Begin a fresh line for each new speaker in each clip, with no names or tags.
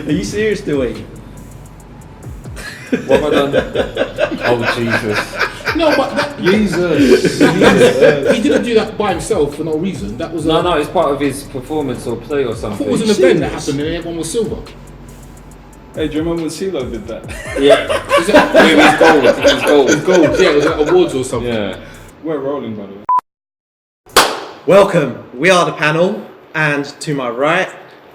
Are you serious, Dewey?
What have I done? Oh Jesus!
No, but that,
Jesus!
he didn't do that by himself for no reason. That was
No, it's part of his performance or play or
I
something.
thought it was an event that happened and everyone was silver.
Hey, do you remember when CeeLo did that?
Yeah.
Was it?
It was gold.
It was gold. Yeah, it was like awards or something.
Yeah.
We're rolling, by the way.
Welcome. We are the panel, and to my right,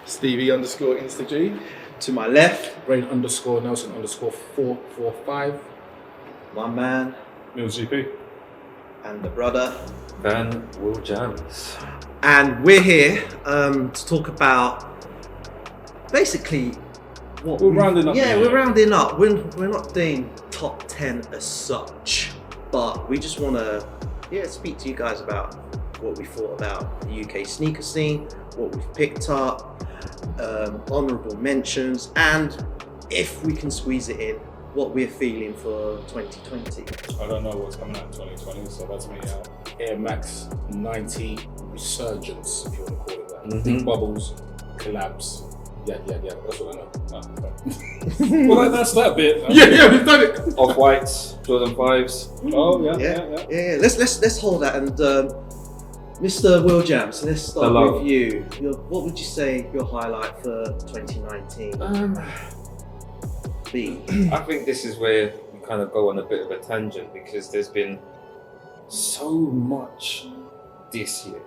Stevie_InstaG.
to my left,
Rain_Nelson_445.
one man,
Mills GP.
and the brother.
Van Will Jams.
And we're here to talk about basically what
We're rounding up.
Yeah,
now.
we're rounding up. We're not doing top 10 as such, but we just want to speak to you guys about what we thought about the UK sneaker scene, what we've picked up, honourable mentions, and if we can squeeze it in, what we're feeling for 2020.
I don't know what's coming out in 2020, so that's me out.
Air Max 90 Resurgence, if you want to call it that.
Mhm.
Big bubbles, collabs. Yeah. That's what I know.
Well, that's that bit.
Yeah, we've done it.
Off-whites, Jordan 5s.
Oh, yeah.
Yeah. Let's hold that. And Mr. Will Jams, let's start
Hello.
with you. What would you say your highlight for 2019 be?
I think this is where we kind of go on a bit of a tangent because there's been so much this year.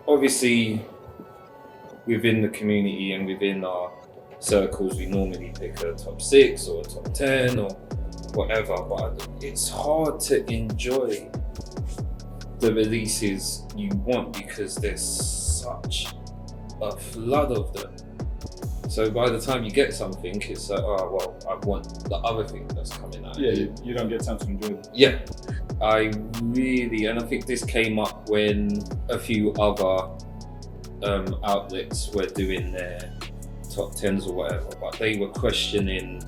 Obviously, within the community and within our circles, we normally pick a top 6 or a top 10 or whatever, but it's hard to enjoy the releases you want because there's such a flood of them. So by the time you get something, it's like, oh well, I want the other thing that's coming out.
Yeah, you don't get time to enjoy them.
Yeah, I really, and I think this came up when a few other outlets were doing their top 10s or whatever, but they were questioning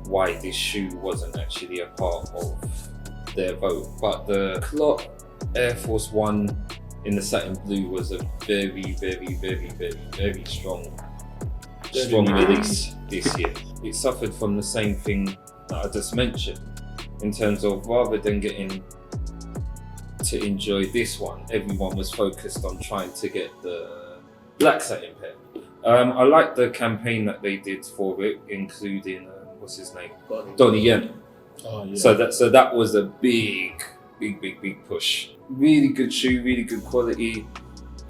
why this shoe wasn't actually a part of their vote. But the Clot Air Force One in the satin blue was a very strong release this year. It suffered from the same thing that I just mentioned, in terms of rather than getting to enjoy this one, everyone was focused on trying to get the black satin pair. I like the campaign that they did for it, including what's his name, Donnie Yen.
Oh, yeah.
So that was a big push. Really good shoe, really good quality,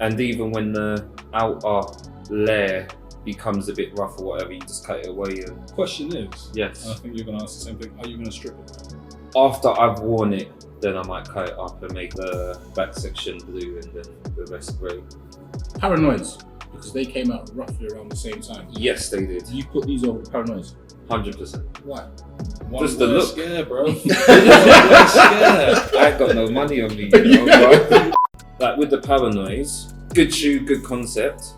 and even when the outer layer becomes a bit rough or whatever, you just cut it away. And
Question is,
yes,
and I think you're going to ask the same thing, are you going to strip it?
after I've worn it, then I might cut it up and make the back section blue and then the rest grey.
Paranoids, because they came out roughly around the same time.
Yes, they did.
You put these over the Paranoids.
100%.
Why?
One
Just the
word
look.
scare, bro.
I ain't got no money on me, you know, right? Like with the Paranoids, good shoe, good concept.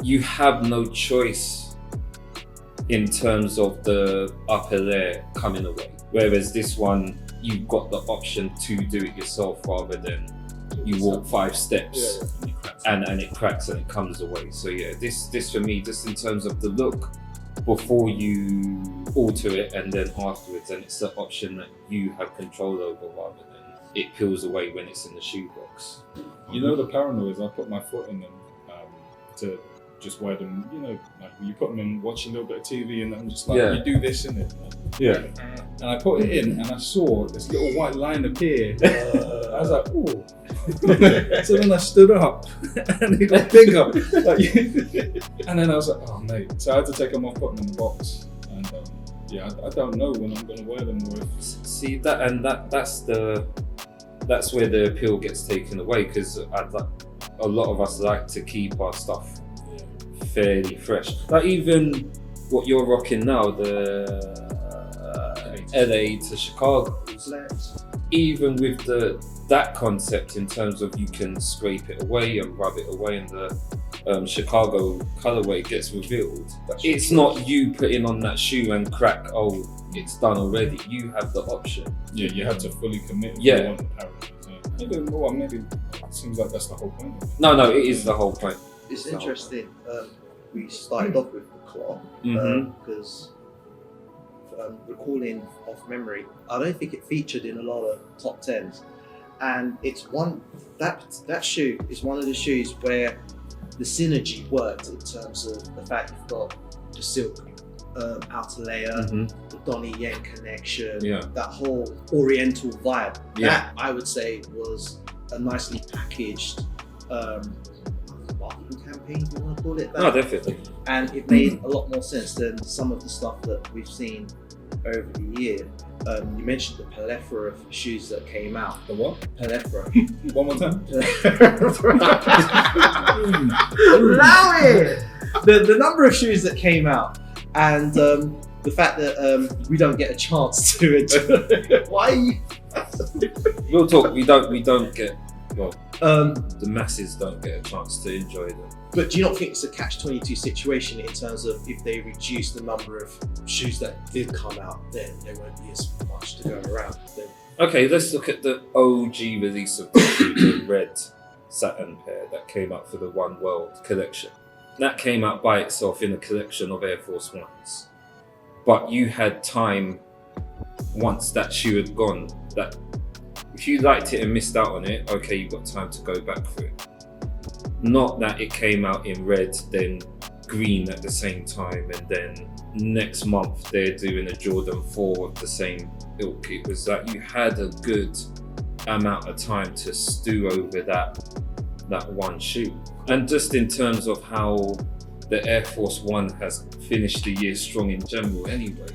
You have no choice in terms of the upper layer coming away. Whereas this one, you've got the option to do it yourself rather than you walk 5 steps and it cracks and it comes away. So yeah, this for me, just in terms of the look, before you alter it and then afterwards, and it's the option that you have control over rather than it peels away when it's in the shoebox.
You know the Paranoids, I put my foot in them to just wear them, you know, like you put them in, watch a little bit of TV and I'm just like,
Yeah.
you do this in it.
Yeah.
And I put it in and I saw this little white line appear. I was like, ooh. So then I stood up and it got bigger. And then I was like, oh mate. So I had to take them off, put them in the box. And yeah, I don't know when I'm going to wear them. Or if...
See that, and that's where the appeal gets taken away, because a lot of us like to keep our stuff fairly fresh. Like even what you're rocking now, the LA to Chicago, even with that concept in terms of you can scrape it away and rub it away and the Chicago colorway gets revealed. It's not you putting on that shoe and crack, oh, it's done already. You have the option.
Yeah, you have to fully commit if
Yeah.
you want the Paranoids. Maybe more, maybe
Seems like that's the whole point.
No, it is the whole point.
It's
the whole
interesting. We started off with the claw
Mhm.
because recalling off memory, I don't think it featured in a lot of top tens, and it's one that shoe is one of the shoes where the synergy worked in terms of the fact you've got the silk outer layer,
Mhm.
the Donnie Yen connection,
Yeah.
that whole Oriental vibe.
Yeah.
That I would say was a nicely packaged marketing campaign, if you want to call it that.
No, definitely.
And it made a lot more sense than some of the stuff that we've seen over the year. You mentioned the plethora of shoes that came out.
The what?
Plethora.
One more time.
Allow it! The number of shoes that came out, and the fact that we don't get a chance to enjoy. Why are you?
Real talk. We don't get. Well,
Um,
the masses don't get a chance to enjoy them.
but do you not think it's a catch-22 situation in terms of if they reduce the number of shoes that did come out, then there won't be as much to go around? Then
Okay, let's look at the OG release of the shoe, the red satin pair that came out for the One World collection. That came out by itself in a collection of Air Force Ones. But you had time once that shoe had gone. That if you liked it and missed out on it, okay, you've got time to go back for it. Not that it came out in red, then green at the same time, and then next month they're doing a Jordan 4 of the same ilk. It was that you had a good amount of time to stew over that one shoe. And just in terms of how the Air Force One has finished the year strong in general anyway.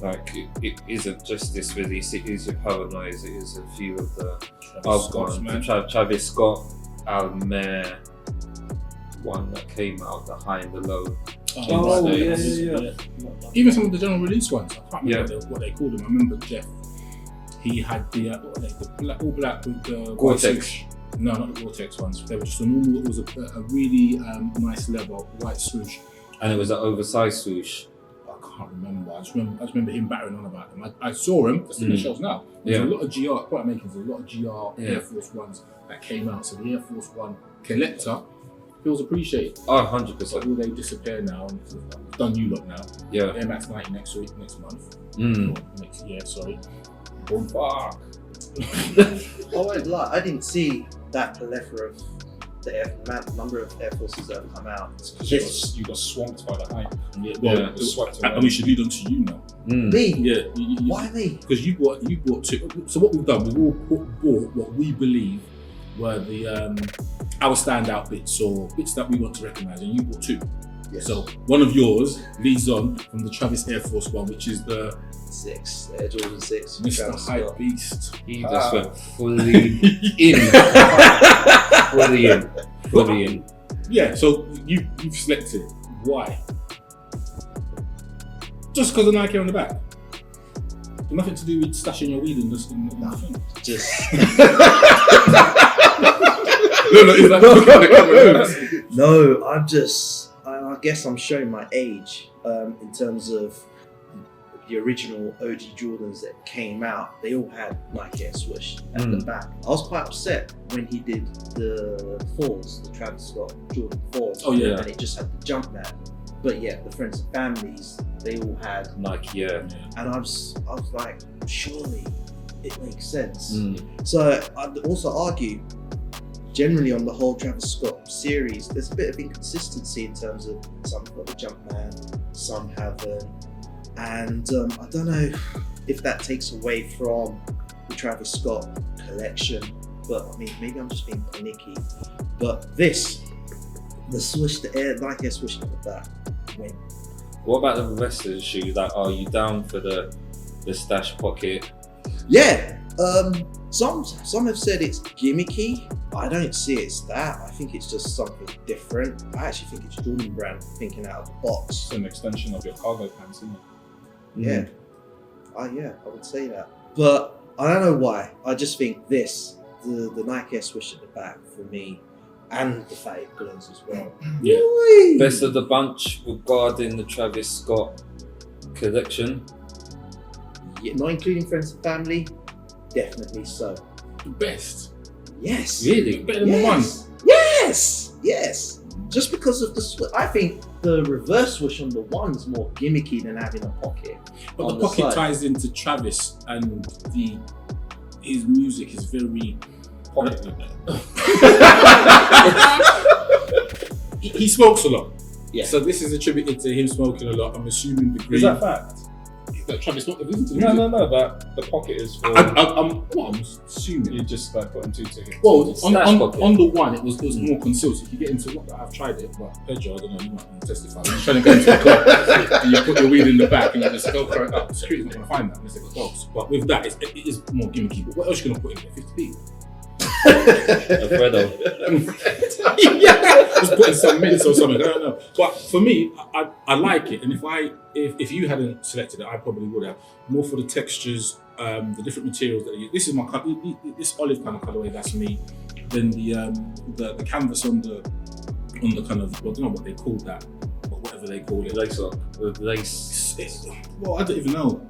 Like it isn't just this release, it is your Paranoise, it is a few of the Travis Scott, Almer one that came out, the high and the low.
Oh,
yeah.
Even some of the general release ones, I can't remember
Yeah.
what they called them. I remember Jeff, he had the what were they, the black, all black with the white
Gore-Tex.
swoosh. No, not the Gore-Tex ones. They were just a normal, it was a really nice leather white swoosh.
And it was an oversized swoosh.
I can't remember. I just remember him battering on about them. I saw him. It's in the shelves now. There's a lot of GR. Quite making there's a lot of GR Air Force Ones that came out. So the Air Force One collector feels appreciated.
Oh,
But
100%.
will they disappear now? And it's done you lot now.
Yeah.
Air Max 90 next month.
Mm.
Or next year, sorry. Boom, fuck.
I won't lie, I didn't see that plethora of the number of Air Forces that have come out.
Because you got swamped by the hype.
Yeah,
Well,
Yeah.
swept
and we should lead on to you now.
Mm.
Me?
Yeah.
Why me?
Because you bought two. So what we've done, we've all bought what we believe were the our standout bits or bits that we want to recognise, and you bought two.
Yes.
So one of yours leads on from the Travis Air Force One, which is the
6, Air Jordan 6.
Mr.
Travis
Hype
Scott.
Beast.
He just went fully in. Fully in.
Yeah. So you've selected. Why? Just because of Nike on the back. Nothing to do with stashing your weed in the thing.
Just no. I guess I'm showing my age in terms of the original OG Jordans that came out. They all had Nike Air swoosh at the back. I was quite upset when he did the 4s, the Travis Scott Jordan 4s.
Oh, yeah.
And it just had the jump mat. But yeah, the friends and families, they all had.
Nike, yeah.
And I was like, surely it makes sense.
Mm.
So I'd also argue, generally on the whole Travis Scott series, there's a bit of inconsistency in terms of some have got the Jumpman, some haven't. And I don't know if that takes away from the Travis Scott collection, but I mean, maybe I'm just being panicky. But this, the swoosh, the Nike Air swoosh at the back, win.
What about the rest of the shoe? Like, are you down for the stash pocket?
Yeah, some have said it's gimmicky. I don't see it's that. I think it's just something different. I actually think it's Jordan Brand thinking out of the box.
It's an extension of your cargo pants, isn't it?
Yeah, I would say that. But I don't know why. I just think this, the Nike Air swoosh at the back for me, and the fact it glows as well.
Yeah.
Whee!
Best of the bunch regarding the Travis Scott collection.
Yeah, not including friends and family, definitely so.
The best.
Yes.
Really? Better than the one?
Yes. Just because of the I think the reverse swoosh on the one's more gimmicky than having a pocket.
But
on
the pocket
side.
ties into Travis, and his music is very. He smokes a lot.
Yeah.
So this is attributed to him smoking a lot. I'm assuming the green.
Is that fact?
That Travis smoked. Listen to the music.
No. That the pocket is for.
I'm assuming.
You just like putting two tickets.
Well,
Stash pocket.
on the one, it was more concealed. So if you get into what I've tried it, but Pedro, I don't know, you might testify. When you're trying to go into the club and you put your weed in the back and you just go for it up, security's not going to find that unless they've got dogs. But with that, it is more gimmicky. But what else are you going to put in there? 50p?
Alfredo.
Yeah, just putting some mints or something. I don't know. But for me, I like it. And if you hadn't selected it, I probably would have. More for the textures, the different materials that I use. This is my this olive kind of colorway. That's me. Then the canvas on the kind of, well, I don't know what they call that, but whatever they call it.
Lace lock. With lace.
Well, I don't even know.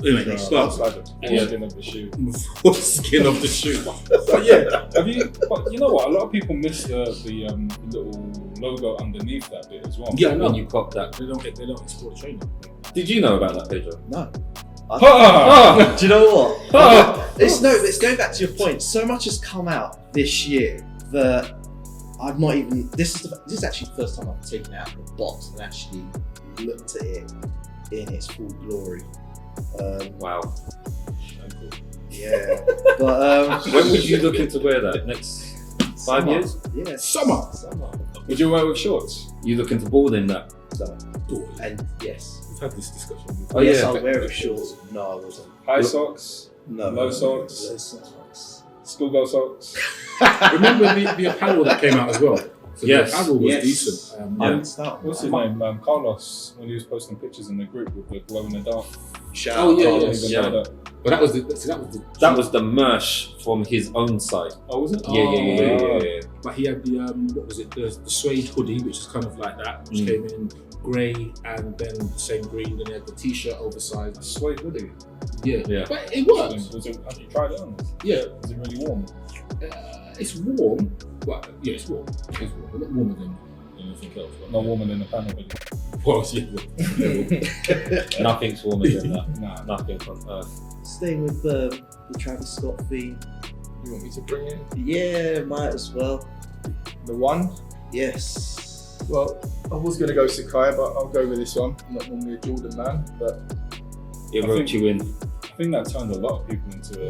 Anyway,
It's
but
like the skin of the shoe.
before skin of the shoe.
But yeah, but you know what? A lot of people miss the little logo underneath that bit as well.
Yeah, I know.
When you pop that.
They don't export the trainer.
Did you know about that, Pedro?
No.
Ah!
Do you know what?
Ah!
It's going back to your point. So much has come out this year that I've not even. This is actually the first time I've taken it out of the box and actually looked at it in its full glory.
Wow.
Yeah, but
When would you looking to wear that? Next 5
summer.
years?
Yeah,
Summer.
Would you wear it with shorts?
You looking to ball in that?
And yes,
We've had this discussion before.
Oh,
yes,
yeah.
I'll wear it with shorts. No, I wasn't.
High socks,
No,
low socks,
Low socks.
schoolgirl socks.
Remember the apparel that came out as well? So
Yes.
the apparel was
Yes.
decent.
I missed out.
What's his name? Carlos, when he was posting pictures in the group with the glow in the dark.
Shout
Oh,
out
yeah,
to
I
Carlos.
don't even
Yeah.
know that.
But that was the
That was the merch from his own side.
Oh, was it?
Yeah.
But he had the what was it? The suede hoodie, which is kind of like that, which
Mm.
came in grey and then the same green. Then he had the t-shirt oversized.
Suede hoodie.
Yeah,
Yeah.
but it works.
Have you tried it on?
Yeah,
Is it really warm?
it's warm. Well, yeah, it's warm. It's warm. A lot warmer than anything else. But
Not warmer than a panel hoodie.
Well, yeah.
Nothing's warmer than that.
Nah.
Nothing on earth.
Staying with the Travis Scott theme.
You want me to bring in
Yeah, might as well.
the one?
Yes.
Well, I was going to go Sakai, but I'll go with this one. I'm not normally a Jordan man, but
It
I
wrote
think-
you in.
I think that turned a lot of people into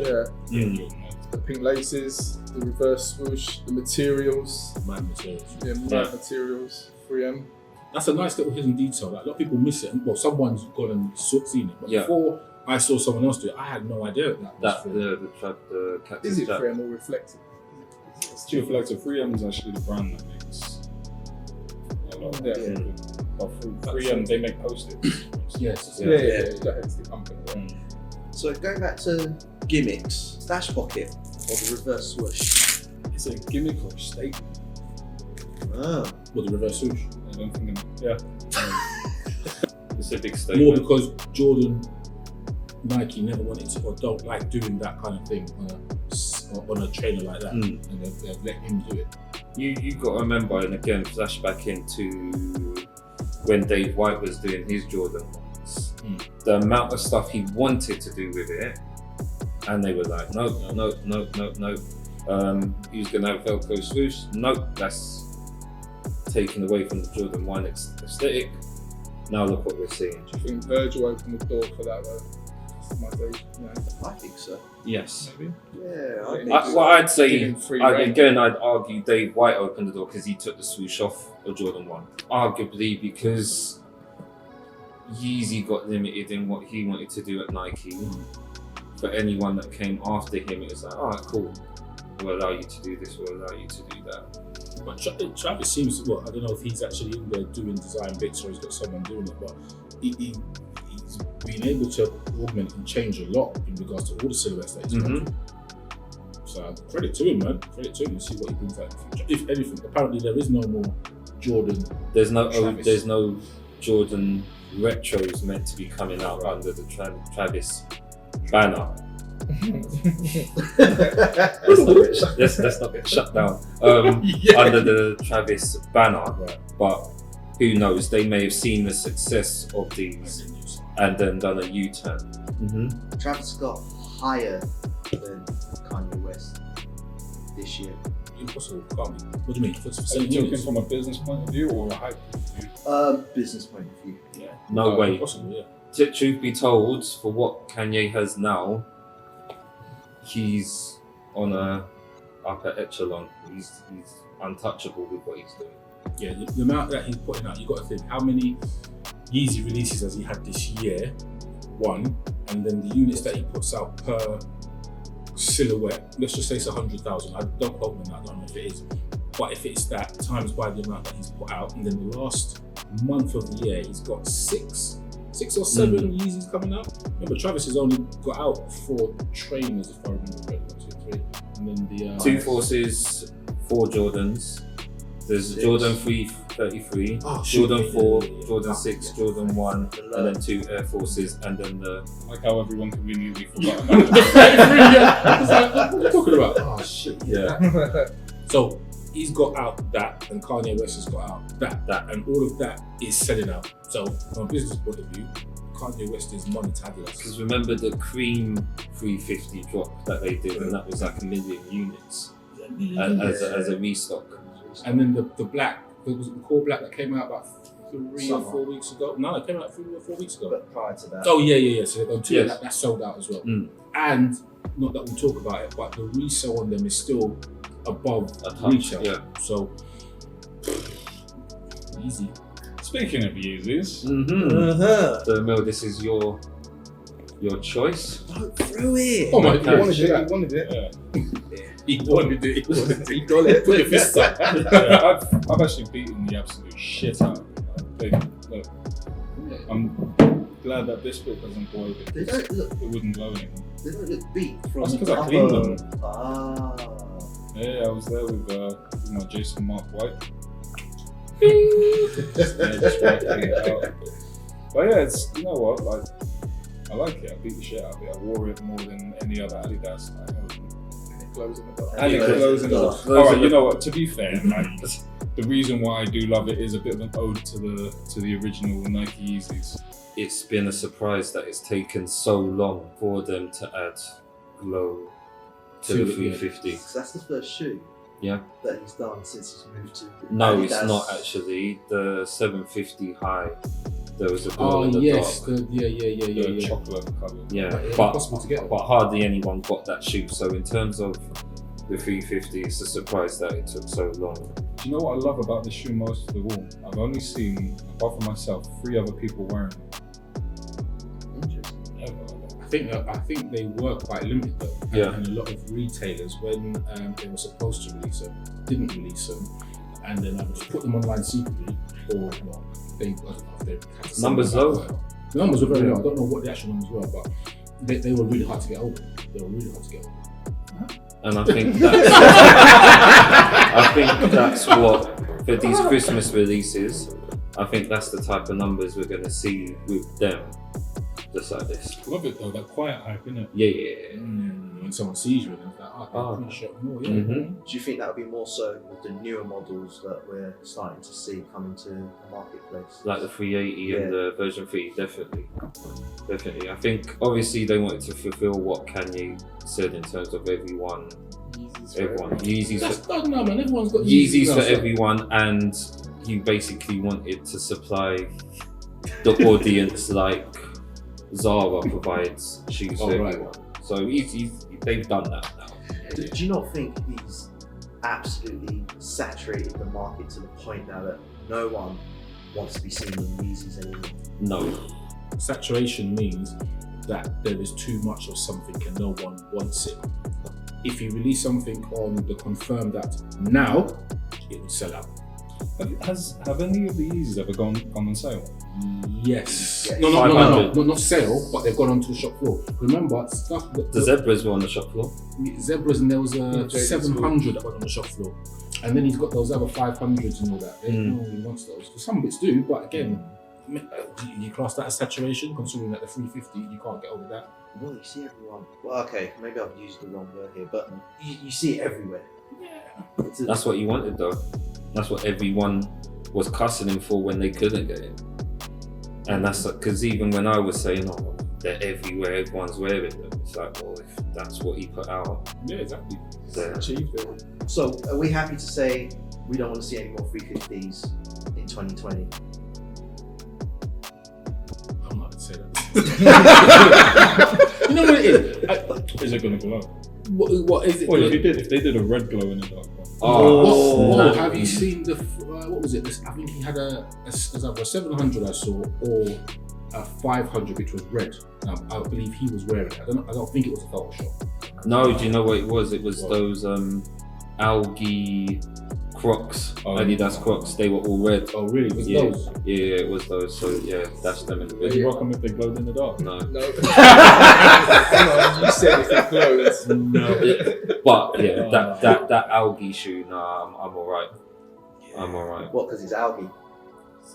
yeah,
Jordan.
the pink laces, the reverse swoosh, the materials,
Mad materials.
yeah, mad
Yeah.
materials, 3M.
That's a nice little hidden detail. Like, a lot of people miss it. Well, someone's gone and seen it, but
Yeah.
before I saw someone else do it, I had no idea that was
That
for
the cactus
Is it
jack.
3M or reflective?
It's True Reflective 3M is actually the brand that makes a lot of
Yeah.
people. But 3M, they make post-its.
Yes.
Yeah, that is the company. Yeah.
So going back to gimmicks, stash pocket or the reverse swoosh.
It's a gimmick or a statement.
Ah.
Well, the reverse swoosh.
I don't think. Yeah.
It's a big
More
statement.
because Jordan, Nike never wanted to or don't like doing that kind of thing on a trainer like that,
Mm.
and they've let him do it.
You got to remember, and again, flashback into when Dave White was doing his Jordan ones. The amount of stuff he wanted to do with it, and they were like, no. He was gonna have Velcro swoosh. Nope, that's taken away from the Jordan 1 aesthetic. Now look what we're seeing.
Do you think Virgil opened the door for that though? Customization, yeah.
I think so.
Yes.
Maybe.
Yeah, I
Yeah.
think
Well, I'd say,
Giving free rein.
again, I'd argue Dave White opened the door because he took the swoosh off of Jordan 1. Arguably because Yeezy got limited in what he wanted to do at Nike. For anyone that came after him, it was like, alright, cool. We'll allow you to do this, we'll allow you to do that.
But Travis seems, well, I don't know if he's actually in there doing design bits or he's got someone doing it, but he's been able to augment and change a lot in regards to all the silhouettes that he's got. So credit to him, man. Credit to him and see what he brings out in the future. If anything, apparently there is no more Jordan.
There's no
Travis.
Jordan retros meant to be coming out under the Travis banner. let's not get shut down under the Travis banner.
Right.
But who knows? They may have seen the success of these and then done a U-turn. Mm-hmm.
Travis Scott higher than Kanye West this year.
Impossible, can't be. What do you mean? For
Are you
selling
talking
units?
from a business point of view or a hype point of view?
Business point of view.
Yeah.
No way.
Impossible, yeah.
Truth be told, for what Kanye has now, he's on a upper echelon. He's untouchable with what he's doing.
Yeah, the amount that he's putting out, you got to think, how many Yeezy releases has he had this year? One, and then the units that he puts out per silhouette, let's just say it's 100,000. I don't quote me on that, I don't know if it is. But if it's that, times by the amount that he's put out, and then the last month of the year, he's got six or seven Yeezys coming out. Remember, Travis has only got out 4 trainers, if I remember correctly, 1, 2, 3. And then the
2 Forces, 4 Jordans. There's
6.
Jordan 333,
Oh,
Jordan
shit,
4,
yeah.
Jordan 6, Jordan 1, and then 2 Air Forces, and then the
Like how everyone conveniently forgot about it.
I was like, what are you talking about? Oh shit,
yeah.
So he's got out that, and Kanye West has got out that, and all of that is selling out. So from a business point of view, Kanye West is monetizing.
Because remember the Cream 350 drop that they did, and that was like 1 million units as a restock.
And then the black, was it the core black that came out about 3 or 4 weeks ago? No, it came out 3 or 4 weeks ago.
But prior to that,
Oh yeah. So they've got 2
Yes.
that sold out as well.
Mm.
And not that we talk about it, but the resale on them is still above
A touch,
retail.
yeah.
So easy.
Speaking of Yeezys,
Mm-hmm. So Mel, this is your choice.
don't throw it.
Oh my
Okay.
god,
he wanted it.
he wanted it. He got it. Put your fists up.
Yeah, I've actually beaten the absolute shit out of them. Look, I'm glad that this bit doesn't boil it.
They don't look.
It wouldn't glow anymore.
They don't look beat from
That's 'cause I
upper-
cleaned them.
Ah.
Yeah, I was there with my Jason Mark White. Just working it out. But yeah, it's, you know what, like, I like it. I beat the shit out of it. I wore it more than any other Adidas. And it glows in the dark.
And it glows in the dark.
Alright, you know what, to be fair, like, the reason why I do love it is a bit of an ode to the original Nike Yeezys.
It's been a surprise that it's taken so long for them to add glow to the 350.
So that's the first shoe
Yeah.
that he's done since he's moved to.
No, it's
Adidas.
not actually. The 750 high, there was a glow
Oh
in the
yes,
dark.
yeah.
The chocolate colour.
Yeah,
But it's
but
impossible to get.
hardly anyone got that shoe. So in terms of the 350, it's a surprise that it took so long.
Do you know what I love about this shoe most of all? I've only seen, apart from myself, 3 other people wearing it.
Interesting.
Ever.
I think they were quite limited though.
Yeah.
And a lot of retailers, when they were supposed to release them, didn't release them, and then just put them online secretly, or well, I don't know if they had to
Numbers
send them
low?
out. The numbers were very low. I don't know what the actual numbers were, but they were really hard to get hold of. They were really hard to get hold of.
And I think that's what, for these Christmas releases, I think that's the type of numbers we're going to see with them, just like this.
Love it though, that quiet hype, innit?
Yeah.
When someone sees you and they're like,
Oh.
I'm shot more, yeah.
Mhm.
Do you think that would be more so with the newer models that we're starting to see coming to the marketplace?
Like the 380 and
Yeah.
the version 3, definitely. I think obviously they wanted to fulfill what Kanye said in terms of everyone. Yeezys
That's
for,
done now, man. Everyone's got
Yeezys
now,
for
so-
everyone, and he basically wanted to supply the audience like Zara provides shoes
Oh,
for
right.
everyone. So they've done that now.
Do you not think he's absolutely saturated the market to the point now that no one wants to be seen in Yeezys anymore?
No.
Saturation means that there is too much of something and no one wants it. If you release something on the confirmed that now, it would sell out.
Have any of the Yeezys ever gone on sale?
Yes.
Yeah,
No,
500.
not sale, but they've gone onto the shop floor. Remember, stuff that
The zebras were on the shop floor.
zebras, and there was a
JD
700 that went on the shop floor. And then he's got those other 500s and all that. No one wants those. 'Cause some bits do, but again, you class that as saturation, considering that the 350, you can't get over that.
Well, you see everyone. Well, okay, maybe I've used the wrong word here, but you see it everywhere.
Yeah.
That's what he wanted, though. That's what everyone was cussing him for when they couldn't get it. And that's because even when I was saying, "Oh, they're everywhere, everyone's wearing them," it's like, well, if that's what he put out,
Yeah, exactly.
then
Achieved it.
So, are we happy to say we don't want to see any more 350s in 2020?
I'm not gonna say that. You know what it is?
Is it gonna glow?
What is it?
Well, if they did a red glow in the dark one.
Oh, have you seen the? What was it? I think he had a 700 I saw, or a 500 which was red. I believe he was wearing it. I don't think it was a Photoshop.
no, do you know what it was? It was those algae Crocs, Adidas Crocs. They were all red.
Oh, really? It was
Yeah.
those?
Yeah, it was those. So yeah, that's them in the
Would you
video.
rock them if they glowed in the dark?
No,
No. You said if it glows.
No.
but yeah, that algae shoe. Nah, I'm alright. I'm alright.
What? Because it's algae.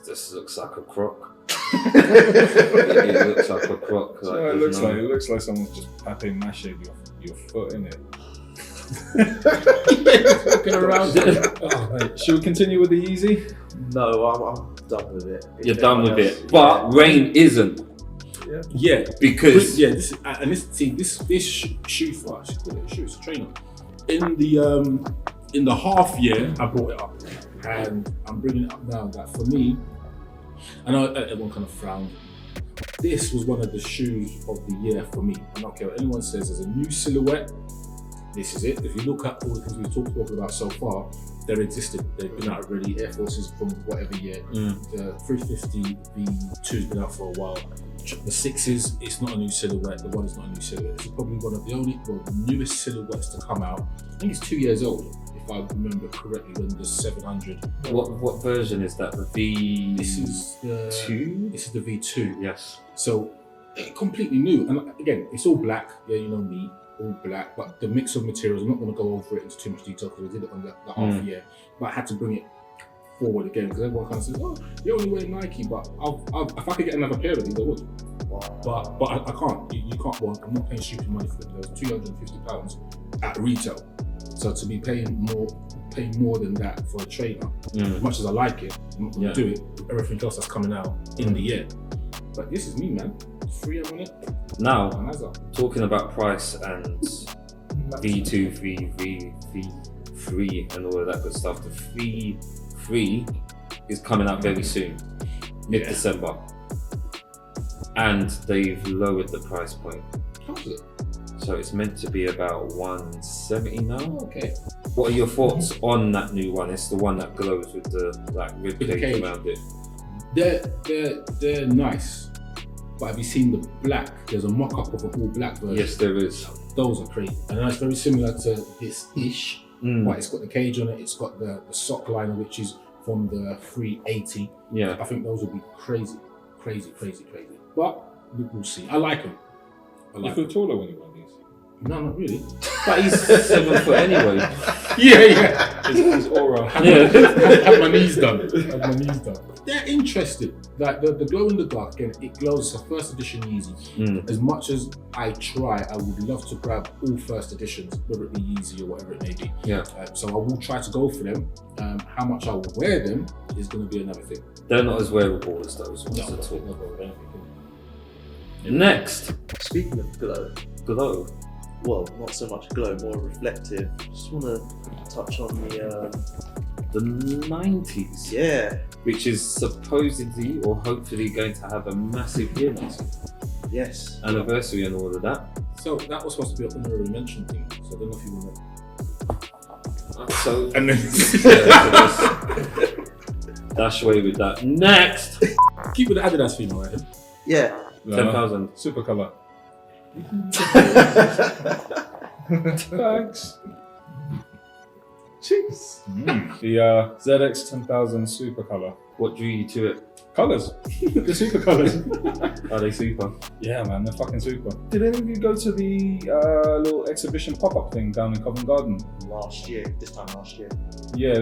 This looks like a croc. It looks like a croc.
So
Like,
it
there's
looks like someone's just pape mache your foot in it.
Walking around.
Oh, mate. Should we continue with the Yeezy?
No, I'm done with it. If
You're done with
anyone
it,
else-
but Rain isn't
Yeah,
because
yeah. This shoe for us. Call it a shoe. It's a trainer. In the half year, I brought it up, and I'm bringing it up now. That for me, I know everyone kind of frowned. This was one of the shoes of the year for me. I don't care what anyone says. There's a new silhouette. This is it. If you look at all the things we've talked about so far, they're existing. They've been out already. Air Forces from whatever year. The 350 V2's been out for a while. The 6s, it's not a new silhouette. The 1 is not a new silhouette. This is probably one of the newest silhouettes to come out. I think it's 2 years old, if I remember correctly, when the 700.
what version is that? The V.
This is the
2.
This is the V2.
Yes.
So completely new. And again, it's all black. Yeah, you know me, all black. But the mix of materials, I'm not going to go over it into too much detail because we did it on the half year. But I had to bring it forward again because everyone kind of says, "Oh, you only wear Nike." But if I could get another pair of these, I would. But I can't. You can't. Well, I'm not paying stupid money for them. There was £250 at retail. So to be paying more than that for a trainer, as much as I like it, I'm not going to do it with everything else that's coming out in the year. But this is me, man. 3M on it.
Now,
And that's up.
talking about price and V2, V3, and all of that good stuff, the V3 is coming out very soon, mid-December. And they've lowered the price point.
How is it?
So it's meant to be about 170 now.
Okay.
What are your thoughts on that new one? It's the one that glows with the rib
With the
cage
cage.
around it.
They're nice. But have you seen the black? There's a mock-up of an all black version.
Yes, there is.
Those are crazy. And that's very similar to this ish. But it's got the cage on it, it's got the sock liner, which is from the 380.
Yeah.
I think those would be crazy. But we'll see. I like them.
You feel taller when you wear these.
No, not really.
But he's 7 foot anyway.
Yeah.
His aura.
Have my knees done. They're interesting. Like the glow in the dark, again, it glows. It's a first edition Yeezy. As much as I try, I would love to grab all first editions, whether it be Yeezy or whatever it may be.
Yeah.
So I will try to go for them. How much I will wear them is going to be another thing.
They're not as wearable as those ones at all. Next,
Speaking of glow, well, not so much glow, more reflective. Just want to touch on
the 90s,
yeah,
which is supposedly or hopefully going to have a massive year
yes.
anniversary and all of that.
So that was supposed to be an honorary mention thing. So I don't know if you want to.
So
And then
dash away with that. Next,
keep with the Adidas theme, right?
Yeah.
10,000.
Super color. Thanks.
Jeez.
The ZX 10,000 super color.
What drew you to it?
Colors. The super colors.
Are they super?
Yeah, man, they're fucking super. Did any of you go to the little exhibition pop-up thing down in Covent Garden?
This time last year.
Yeah,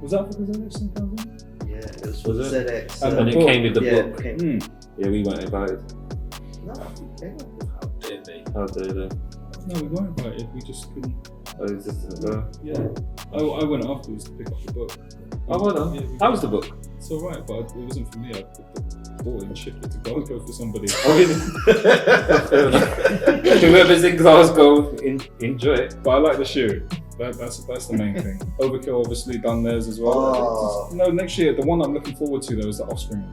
was that for the ZX 10,000?
Yeah, it was for
Was
the
it?
ZX.
And
And it
book.
came with the
yeah,
book.
it came-
Yeah, we weren't invited.
No, okay.
How dare they?
No, we weren't invited. We just couldn't.
Oh, is this the
Yeah. I went afterwards to pick up the book.
Oh, well done.
Yeah,
How was the book?
It's alright, but it wasn't for me. I bought it and shipped it to Glasgow for somebody.
Oh, really? Whoever's in Glasgow, enjoy it.
But I like the shoe. That's the main thing. Overkill obviously done theirs as well.
Oh.
No, next year the one I'm looking forward to though is the Offspring.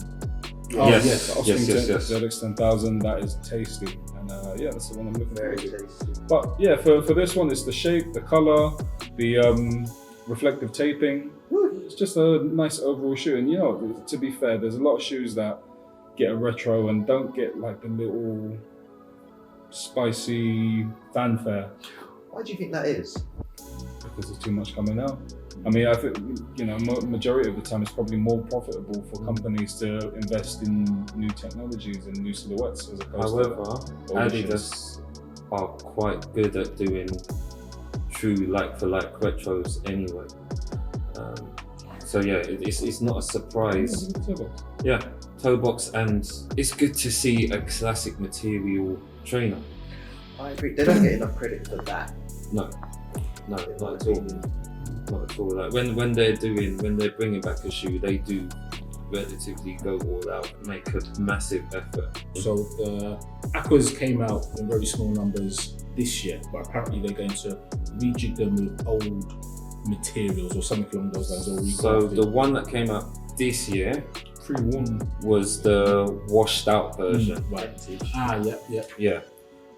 Oh,
Yes.
yes.
The Offspring
Yes.
ZX 10,000. That is tasty, and yeah, that's the one I'm looking
Very
forward to.
tasty.
But yeah, for this one, it's the shape, the color, the reflective taping. It's just a nice overall shoe. And you know, to be fair, there's a lot of shoes that get a retro and don't get like the little spicy fanfare
Why do you think that is?
because there's too much coming out. I mean, I think, you know, majority of the time it's probably more profitable for companies to invest in new technologies and new silhouettes as opposed
However,
to older
Adidas are quite good at doing true like-for-like retros anyway. So yeah, it's not a surprise. Yeah, toe box, and it's good to see a classic material trainer.
I agree. They don't get enough credit for that.
No, not at all. Not at all. Like when they're bringing back a shoe, they do relatively go all out, make a massive effort.
So the Aquas came out in very small numbers this year, but apparently they're going to rejig them with old materials or something along those lines. Or
So the one that came out this year
pre-worn.
was the washed out version.
Right.
Vintage.
Yeah.
Yeah.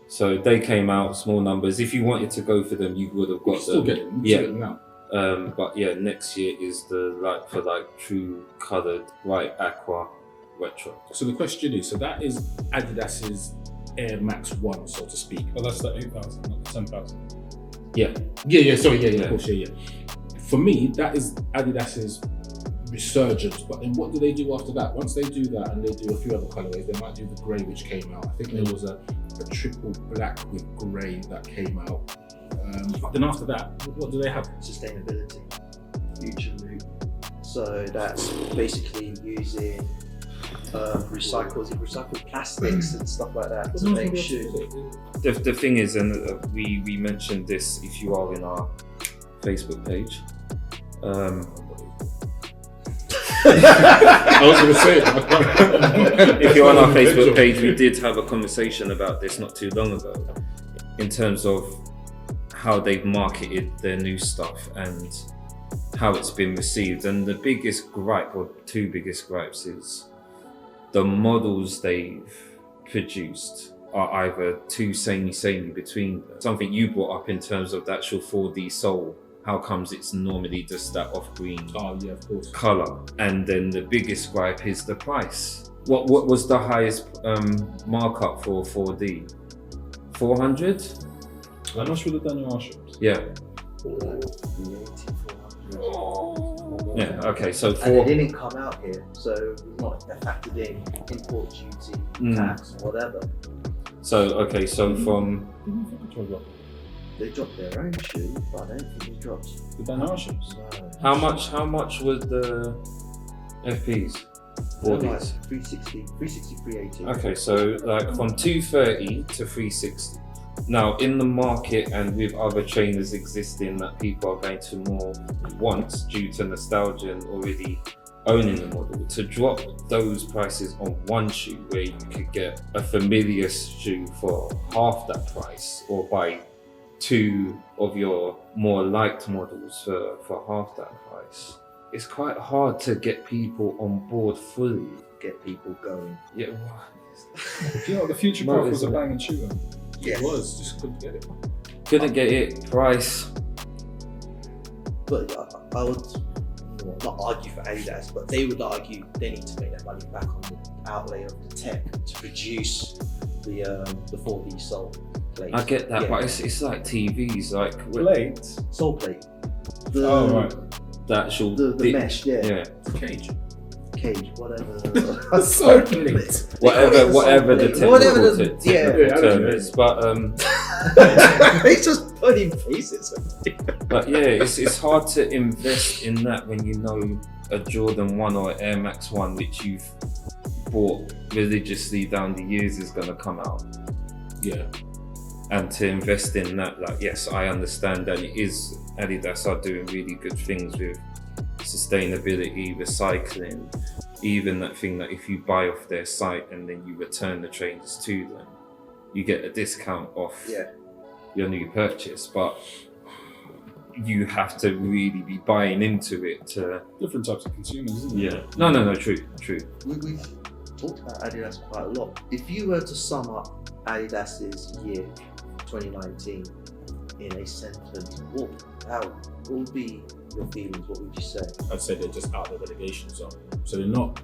So they came out small numbers. If you wanted to go for them, you would have
You
got
can still
them.
get them.
Yeah.
Get them now.
But yeah, next year is the like for like true coloured white aqua retro.
So the question is, so that is Adidas's Air Max 1, so to speak.
But that's the 8,000, not the 10,000.
Yeah.
Sorry,
Yeah.
of course, yeah. For me, that is Adidas's resurgence. But then what do they do after that? Once they do that and they do a few other colorways, they might do the grey which came out. I think there was a triple black with grey that came out. But then after that, what do they have?
Sustainability, future loop. So that's basically using recycled plastics and stuff like that to make shoes.
The thing is, and we mentioned this if you are in our Facebook page.
I was going to say it.
If you're on our Facebook page, we did have a conversation about this not too long ago in terms of how they've marketed their new stuff and how it's been received. And the biggest gripe, or two biggest gripes, is the models they've produced are either too samey between them. Something you brought up in terms of the actual 4D sole. How comes it's normally just that off-green
Oh yeah, of course.
color? And then the biggest gripe is the price. What was the highest markup for 4D? 400?
How much would have done your shoes?
Yeah. Yeah. Okay. So
And
for
it didn't come out here, so it's not factored in import duty, tax, whatever.
so from
They dropped their own shoe, but I don't think they dropped.
The Dan shoes?
how much was the FPs?
They're
4Ds.
like 360, 380.
Okay, so like from 230 to 360. Now in the market and with other trainers existing that people are going to more want due to nostalgia and already owning the model, to drop those prices on one shoe where you could get a familiar shoe for half that price, or buy two of your more liked models for half that price. It's quite hard to get people on board fully.
Get people going.
Yeah,
Do you know what, the Future Puff was a banging shoe?
Yes.
It was, just couldn't get it.
couldn't get it. Price.
But I would not argue for Adidas, but they would argue they need to make their money back on the outlay of the tech to produce the 4D sole plate.
I get that,
Yeah.
but it's like TVs, like
Plate?
Sole plate.
Oh, right.
the actual
The
bit-
mesh, yeah.
yeah.
Cage.
Cage, whatever.
Sole plate.
Whatever the
Whatever
technical
the- yeah.
term is, but
It's just putting pieces.
but yeah, it's hard to invest in that when you know a Jordan 1 or Air Max 1 which you've bought religiously down the years is going to come out.
Yeah.
and to invest in that. Like, yes, I understand that it is Adidas are doing really good things with sustainability, recycling, even that thing that if you buy off their site and then you return the trainers to them, you get a discount off your new purchase. But you have to really be buying into it to
Different types of consumers, isn't it?
No, true.
We've talked about Adidas quite a lot. If you were to sum up Adidas's year 2019 in a sentence, what would be your feelings? What would you say?
I'd say they're just out of the relegation zone. So they're not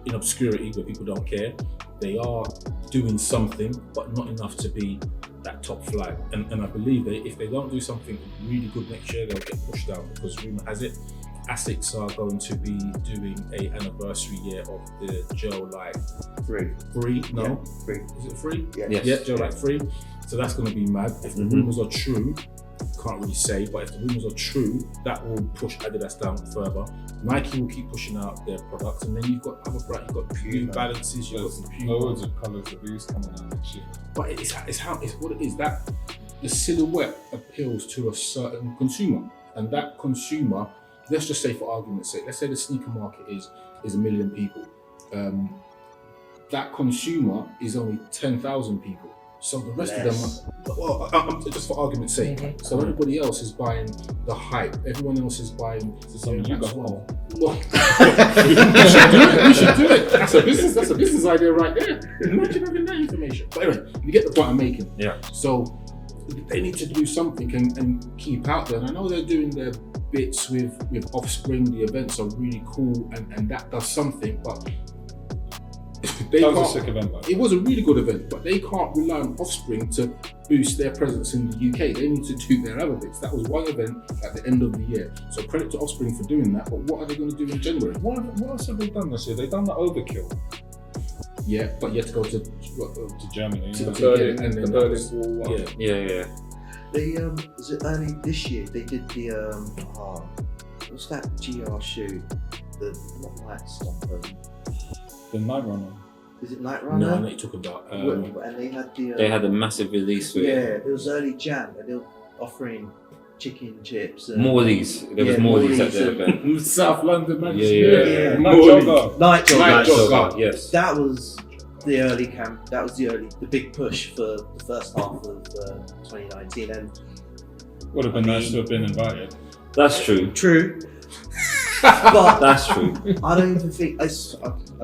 in obscurity where people don't care. They are doing something, but not enough to be that top flag. And I believe that if they don't do something really good next year, they'll get pushed down, because rumour has it, ASICS are going to be doing an anniversary year of the Gel Light 3. No?
Yeah, 3.
Is it 3?
Yeah.
Yes.
Yeah, Gel Light 3. So that's going to be mad. If the rumours are true, can't really say, but if the rumours are true, that will push Adidas down further. Nike will keep pushing out their products, and then you've got other brands, you've got New Balances, you've got Puma.
Loads of colours of these coming out next year.
But it's what it is, that the silhouette appeals to a certain consumer, and that consumer, let's just say for argument's sake, let's say the sneaker market is 1 million people. That consumer is only 10,000 people. So the rest of them, just for argument's sake, so everybody else is buying the hype. Everyone else is buying
something you got wrong.
We should do it. That's a business idea right there. Imagine having that information. But anyway, you get the point I'm making.
Yeah.
So they need to do something and keep out there. And I know they're doing their bits with Offspring. The events are really cool, and that does something, but
That was a sick event.
It was a really good event, but they can't rely on Offspring to boost their presence in the UK. They need to do their other bits. That was one event at the end of the year. So credit to Offspring for doing that, but what are they going to do in January?
What else have they done this year? They've done the Overkill
Yeah, but you have to go to
to Germany.
To
the
Berlin,
Berlin,
and then
the
that
Berlin
was-
Wall one.
yeah.
They was it early this year? They did the what's that GR shoe? The not Night Stomper.
The Night Runner.
Is it Night
No,
Runner?
I know you talk about.
and they had the.
They had a massive release with
it was early Jan, and they were offering chicken chips. And
Morley's. There was Morley's at the event.
South London, man.
Yeah.
Night Jogger.
Night
Night
Jogger.
Jogger.
Yes.
That was the early camp. That was the big push for the first half of 2019, and
Would have been nice to have been invited.
That's true.
true. But
That's true.
I don't even think I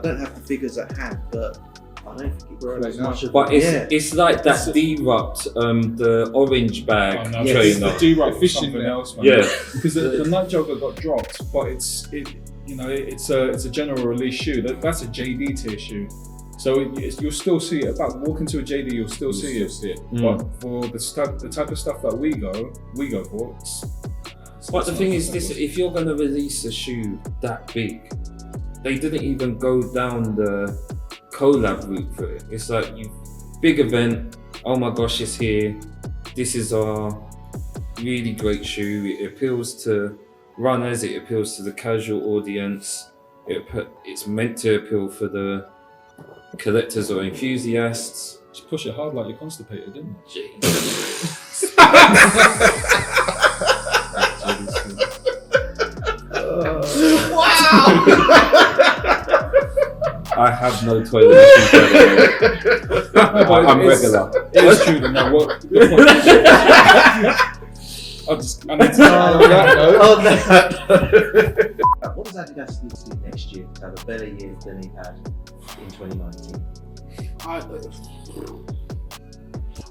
don't have the figures at hand, but I don't think it was as much of.
But it's like that D-Rupt, the orange bag
Oh, no,
Yes.
it's
trainer.
the D-Rupt
Fishing
something
net.
else, man.
Yeah.
Because the Night Jogger got dropped, but it's a general release shoe. That's a JD tier shoe. So you'll still see it. About walk into a JD, you'll still see it. But for the type of stuff that we go for.
But the thing is, this: if you're gonna release a shoe that big, they didn't even go down the collab route for it. It's like big event. Oh my gosh, it's here. This is our really great shoe. It appeals to runners. It appeals to the casual audience. It's meant to appeal for the collectors or enthusiasts.
Just push it hard like you're constipated, didn't it?
I have no toilet machine. I'm regular.
It is true. Then now what? I need to
On that note. What does Adidas need to do next year to have a better year than he had in 2019?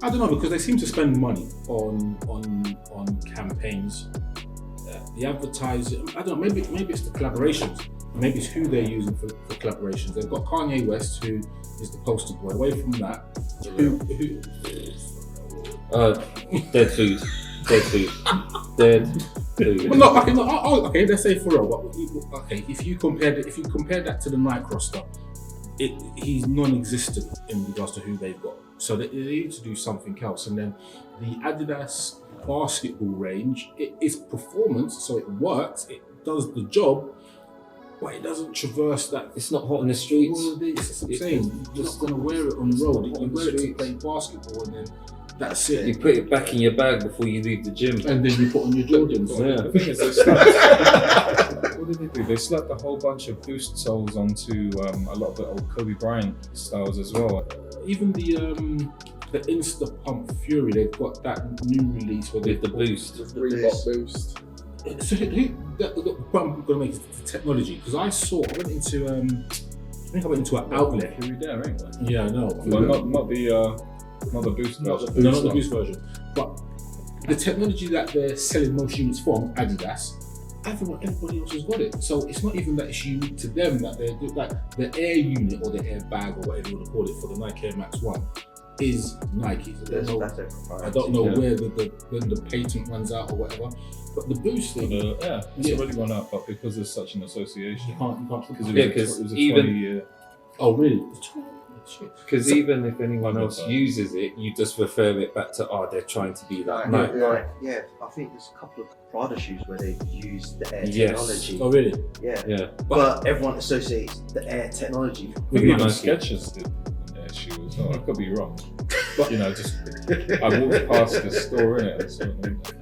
I don't know, because they seem to spend money on campaigns. The advertising, I don't know, maybe it's the collaborations. Maybe it's who they're using for collaborations. They've got Kanye West, who is the poster boy. Away from that, who
Dead food.
well, no, okay, let's say for real. Okay, if you compare that to the Nike roster, he's non-existent in regards to who they've got. So they need to do something else. And then the Adidas basketball range, it is performance, so it works, it does the job, but it doesn't traverse that.
It's not hot on the streets.
All of this, that's what I'm saying. You're not going to wear it on the road. You wear it to play basketball, and then that's it.
You put it back in your bag before you leave the gym.
And then you put on your Jordans.
Yeah.
The thing is, they slapped, what did they do? They slapped a whole bunch of Boost soles onto a lot of the old Kobe Bryant styles as well.
Even the Insta Pump Fury, they've got that new release where
With the Boost.
Reebok Boost.
So what I'm going to make is the technology, because I went into I think I went into an outlet.
Fury there, ain't they?
Yeah, I know.
Well, not the Boost version.
No, not the Boost version. But the technology that they're selling most units from, Adidas, everybody else has got it. So it's not even that it's unique to them, that they're like the Air unit or the Air bag or whatever you want to call it for the Nike Air Max 1 is Nike's. I don't know where when the patent runs out or whatever. But the Boost thing,
it's already run out, but because there's such an association,
you can't
because
because
it was a
even
20-year.
Oh really?
Because even if anyone else uses it, you just refer it back to, they're trying to be like Nike.
Yeah, I think there's a couple of Prada shoes where they use the Air
Yes.
technology.
Oh really?
Yeah.
But everyone associates the Air technology.
I think
With
even
Nike.
Skechers did their shoe as well. I could be wrong. But just I walked past the store in it.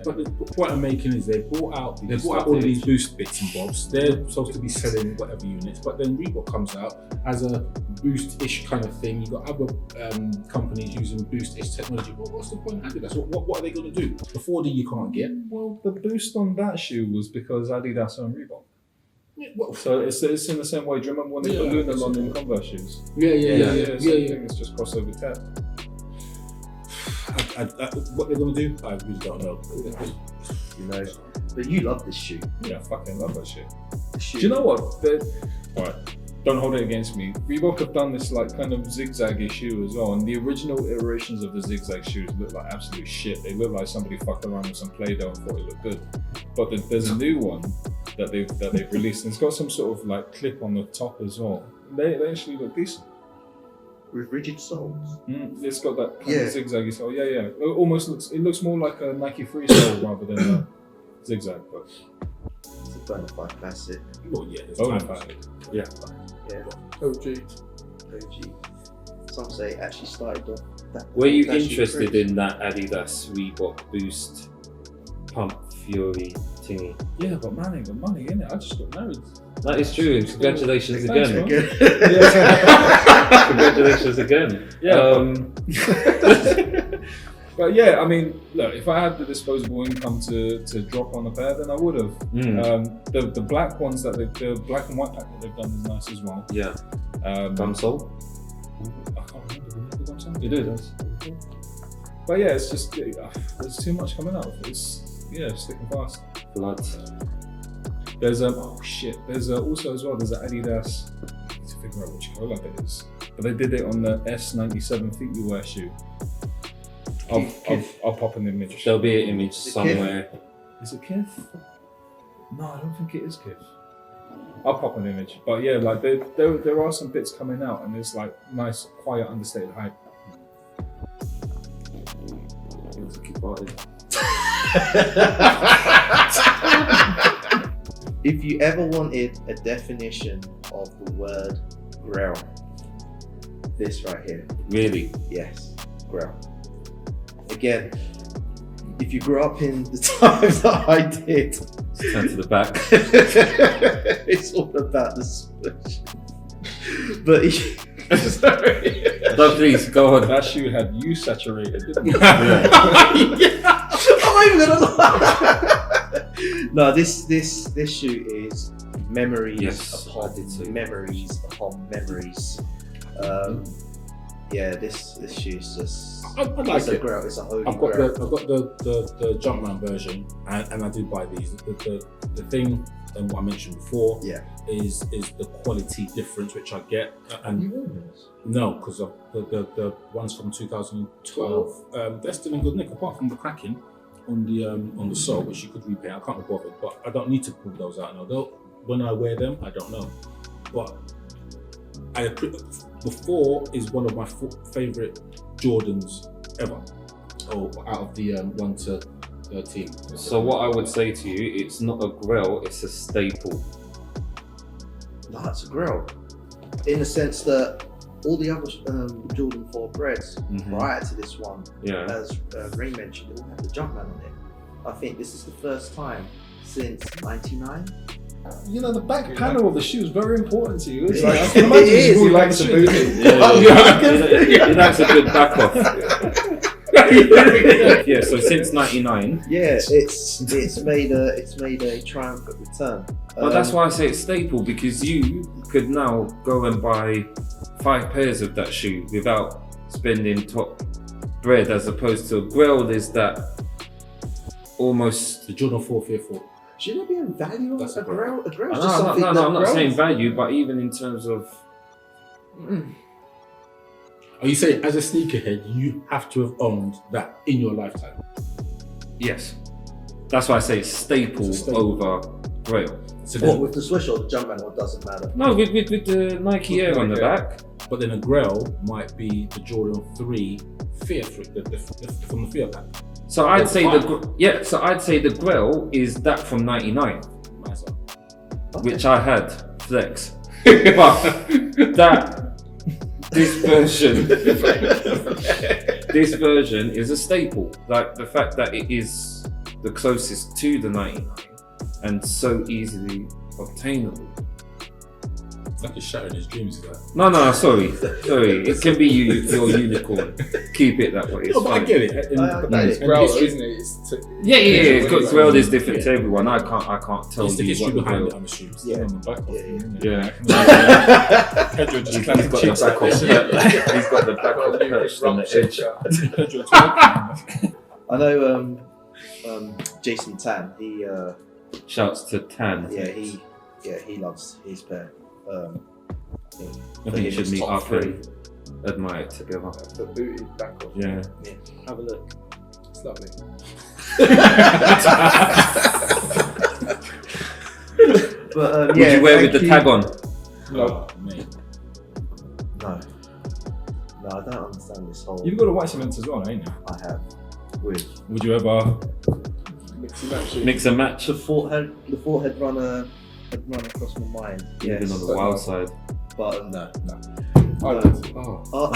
But the point I'm making is they bought out all of these Boost bits and bobs. They're supposed to be selling whatever units, but then Reebok comes out as a Boost-ish kind of thing. You've got other companies using Boost-ish technology. Well, what's the point of Adidas? What are they going to do? The 4D you can't get.
Well, the boost on that shoe was because Adidas owned Reebok.
Yeah, well,
So it's in the same way. Do you remember when they put Luna London Converse shoes?
yeah.
I think it's just crossover tech.
What they're going to do, I really don't know.
You know, but you love this shoe.
Yeah, I fucking love that shit.
The shoe.
Do you know what? Alright, don't hold it against me. Reebok have done this like kind of zigzaggy shoe as well, and the original iterations of the zigzag shoes look like absolute shit. They look like somebody fucked around with some Play-Doh and thought it looked good. But there's a new one that they've released, and it's got some sort of like clip on the top as well. They actually look decent.
With rigid soles.
It's got that kind of zigzaggy sole. Yeah. It almost looks more like a Nike freestyle rather than a zigzag. But
It's a bona fide classic.
Well, yeah, there's
bona
time.
fide.
Yeah.
OG.
Some say it actually started off that.
Were you
that shoe
interested
craze.
in that Adidas Reebok Boost Pump Fury thingy?
Yeah, but man ain't got money, innit? I just got married.
That is true. Congratulations
Thanks,
again.
man.
Congratulations again.
Yeah. But yeah, I mean, look, if I had the disposable income to drop on a pair, then I would have. The black ones the black and white pack that they've done is nice as well.
Yeah.
Gum
Sole?
I can't remember the gum sole.
You do this.
But yeah, it's just there's too much coming out. It's sticking fast.
Blood.
There's There's also as well. There's an Adidas. I need to figure out which colour that is. But they did it on the S97 feet you wear shoe. I'll pop an image.
There'll be an image somewhere.
Is it Kith? No, I don't think it is Kith. I'll pop an image. But yeah, like there are some bits coming out, and there's like nice, quiet, understated hype.
If you ever wanted a definition of the word grail, this right here.
Really?
Yes, grail. Again, if you grew up in the times that I did,
Turn to the back.
it's all about the swoosh. But sorry.
No, please, go on.
That shoe had you saturated, didn't it?
Yeah. I'm not even gonna lie. No, this shoe is memories
Yes,
upon
I did too.
memories upon memories. Yeah, this shoe is just.
I like
it's a
it.
grail. It's a holy
I've got
grail.
the Jumpman version, and I did buy these. The thing, and what I mentioned before, is the quality difference which I get. And no, because the ones from 2012, they're still in good nick, apart from the cracking on the sole, which you could repair. I can't be bothered, but I don't need to pull those out now. Though when I wear them, I don't know. But the 4 is one of my favorite Jordans ever. Out of the 1 to 13.
So what I would say to you, it's not a grail, it's a staple.
No, it's a grill. In the sense that all the other Jordan 4 breads prior to this one, as Ray mentioned, it all had the Jumpman on it. I think this is the first time since '99.
You know, the back panel of the shoe is very important to you. It's
Yeah.
like, I can imagine
It is.
you
He
like
likes
the
the
shoe.
booty.
He likes a good back off. Yeah, so since '99.
Yeah, it's made a triumphant return.
Well, that's why I say it's staple, because you could now go and buy 5 pairs of that shoe without spending top bread, as opposed to a Grail is that almost.
The Jordan 4 Fearful.
Should there be a value on
That's
a
a
grill? A grill's
No,
just something
I'm not
that
saying
grows.
value, but even in terms of.
Are you saying, as a sneakerhead, you have to have owned that in your lifetime?
Yes. That's why I say it's staple,
It's a staple.
over Grail.
So
What,
then,
with the Swish or the Jumpman, what doesn't matter?
No, with the Nike Air on the back.
but then a Grail might be the Jordan 3 Fearful, from the Fear pack.
So I'd
That's
say
fine.
So I'd say the Grail is that from '99,
Nice one.
which I had flex, but this version is a staple. Like the fact that it is the closest to the '99 and so easily obtainable.
It's like he's shattering his dreams, is that?
No, sorry. It can be your unicorn. Keep it that way. It's
No, but I
fine.
get it.
That is
and
Grail,
history-
isn't it? It's
Yeah. It's got
Yeah.
Grail is different to
Yeah.
everyone. I can't tell
It's the
you
history
what the
behind
Grail.
it, I'm assuming.
Yeah.
On the back of it, isn't it?
Yeah.
Pedro just
He's
kind
got
of
the
cheeks
back
like
off.
this.
He's got the back off perched on the edge.
Pedro talking.
I know Jason Tan, he
Shouts to Tan.
he loves his pair.
I think you should meet up and admire it together.
the booty back off.
Yeah.
Have a look.
It's lovely.
But
Would you wear with the tag on?
Oh, mate.
No, I don't understand this whole.
You've got a white cement as well, ain't you?
I have with
Would you ever?
Mixy matchy.
Mix and match.
the thought had run across my mind.
Even
Yes,
on the wild side.
but no.
I would.
Oh.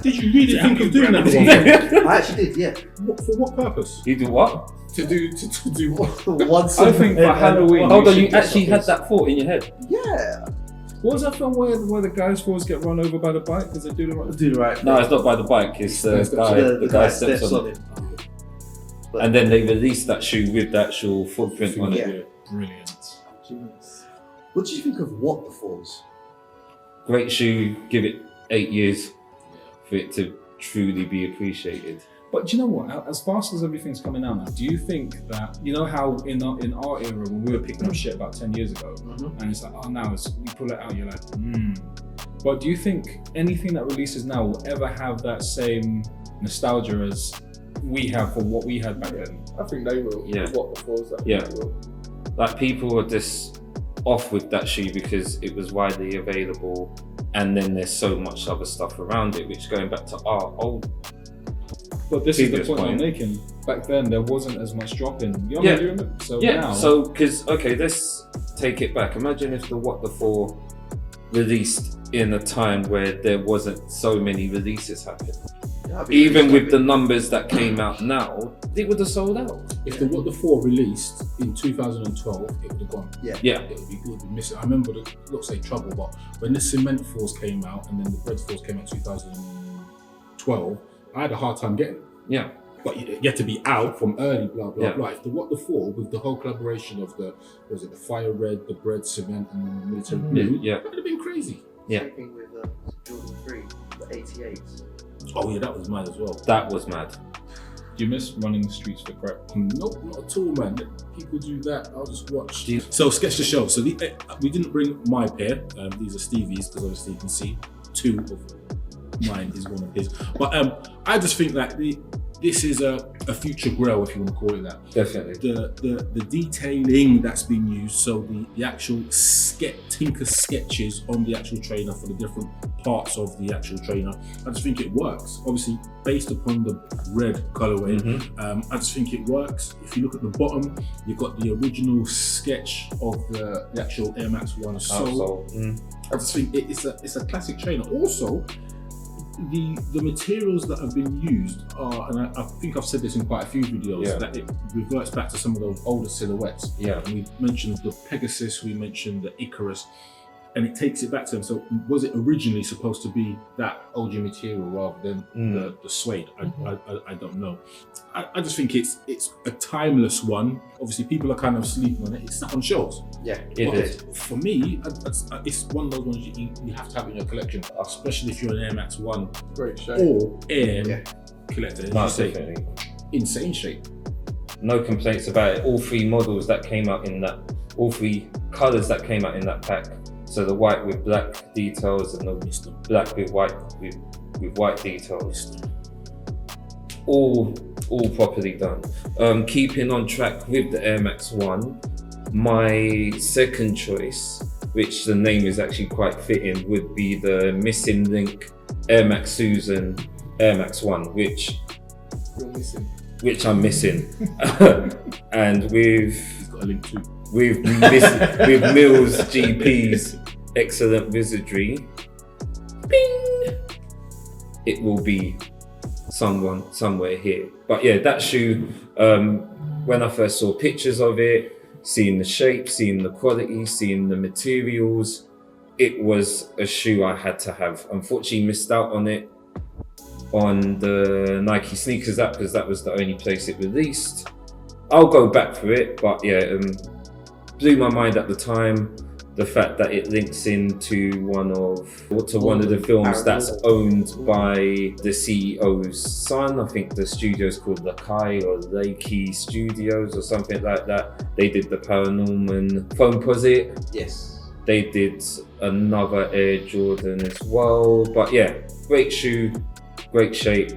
Did you really think of doing that one?
I actually did, yeah.
For what purpose?
You do what?
To do what?
Once
I think for Halloween.
Hold on,
should
you
get
actually had
something.
that thought in your head.
Yeah.
What was that film where the guys' forwards get run over by the bike because they do the right?
Do the right.
No, it's not by the bike, it's the guy.
The guy steps on
it.
it.
And then they released that shoe with the actual footprint on it.
Yeah.
Brilliant.
What do you think of what the falls?
Great shoe, give it 8 years for it to truly be appreciated.
But do you know what? As fast as everything's coming out now, do you think that, you know how in our era when we were picking up shit about 10 years ago, and it's like, oh, now you pull it out, you're like, But do you think anything that releases now will ever have that same nostalgia as we have for what we had back then?
I think they will.
Yeah.
What the falls that
Yeah.
they will.
Like people are just off with that shoe because it was widely available, and then there's so much other stuff around it, which going back to our old.
But this is the
Previous
point I'm
point.
making. Back then, there wasn't as much dropping. You know
Yeah.
what I mean? So
Yeah,
now,
so because let's take it back. Imagine if the What the Four released in a time where there wasn't so many releases happening. Even with the numbers that came out now, it would have sold out.
If the What the 4 released in 2012, it would have gone.
Yeah.
It would be missing. I remember not say trouble, but when the Cement Force came out and then the Bread Force came out in 2012, I had a hard time getting it.
Yeah.
But you had to be out from early, blah blah
Yeah.
blah. If the What the 4 with the whole collaboration of the Fire Red, the Bread Cement, and then the Military Blue,
Yeah.
that would have been crazy.
Yeah.
Same thing with Jordan 3, the 88s.
Oh yeah, that was mad as well.
That was mad.
do you miss running the streets for crap?
Nope, not at all, man. Let people do that. I'll just watch.
Do you-
So, sketch the show. So, we didn't bring my pair. These are Stevie's because obviously you can see 2 of mine is one of his. But I just think that the this is a future grail, if you want to call it that.
Definitely.
The detailing that's been used, so the actual tinker sketches on the actual trainer for the different parts of the actual trainer, I just think it works. Obviously, based upon the red colorway, I just think it works. If you look at the bottom, you've got the original sketch of the actual Air Max 1 sole. I just think it's a classic trainer. Also, the materials that have been used are, and I think I've said this in quite a few videos, that it reverts back to some of those older silhouettes. And we mentioned the Pegasus, we mentioned the Icarus, and it takes it back to them. So was it originally supposed to be that OG material rather than the suede? I don't know. I just think it's a timeless one. Obviously, people are kind of sleeping on it. It's not on shelves.
Yeah,
it is.
For me, it's one of those ones you have to have in your collection, especially if you're an Air Max 1
Great shape.
or Air collector.
No,
As you say,
definitely.
insane shape.
No complaints about it. All three models that came out in that, all three colors that came out in that pack. So the white with black details and the black with white details. All properly done. Keeping on track with the Air Max 1, my second choice, which the name is actually quite fitting, would be the missing link Air Max Susan Air Max 1, which
You're missing.
I'm missing. And
He's got a link too.
with Mills GP's excellent wizardry, bing, it will be somewhere here. But yeah, that shoe, when I first saw pictures of it, seeing the shape, seeing the quality, seeing the materials, it was a shoe I had to have. Unfortunately, missed out on it on the Nike Sneakers app because that was the only place it released. I'll go back for it, but yeah, blew my mind at the time. The fact that it links into one of the films that's owned by the CEO's son. I think the studio's called Lakai or Lakey Studios or something like that. They did the Paranorman Foamposite.
Yes.
They did another Air Jordan as well. But yeah, great shoe, great shape.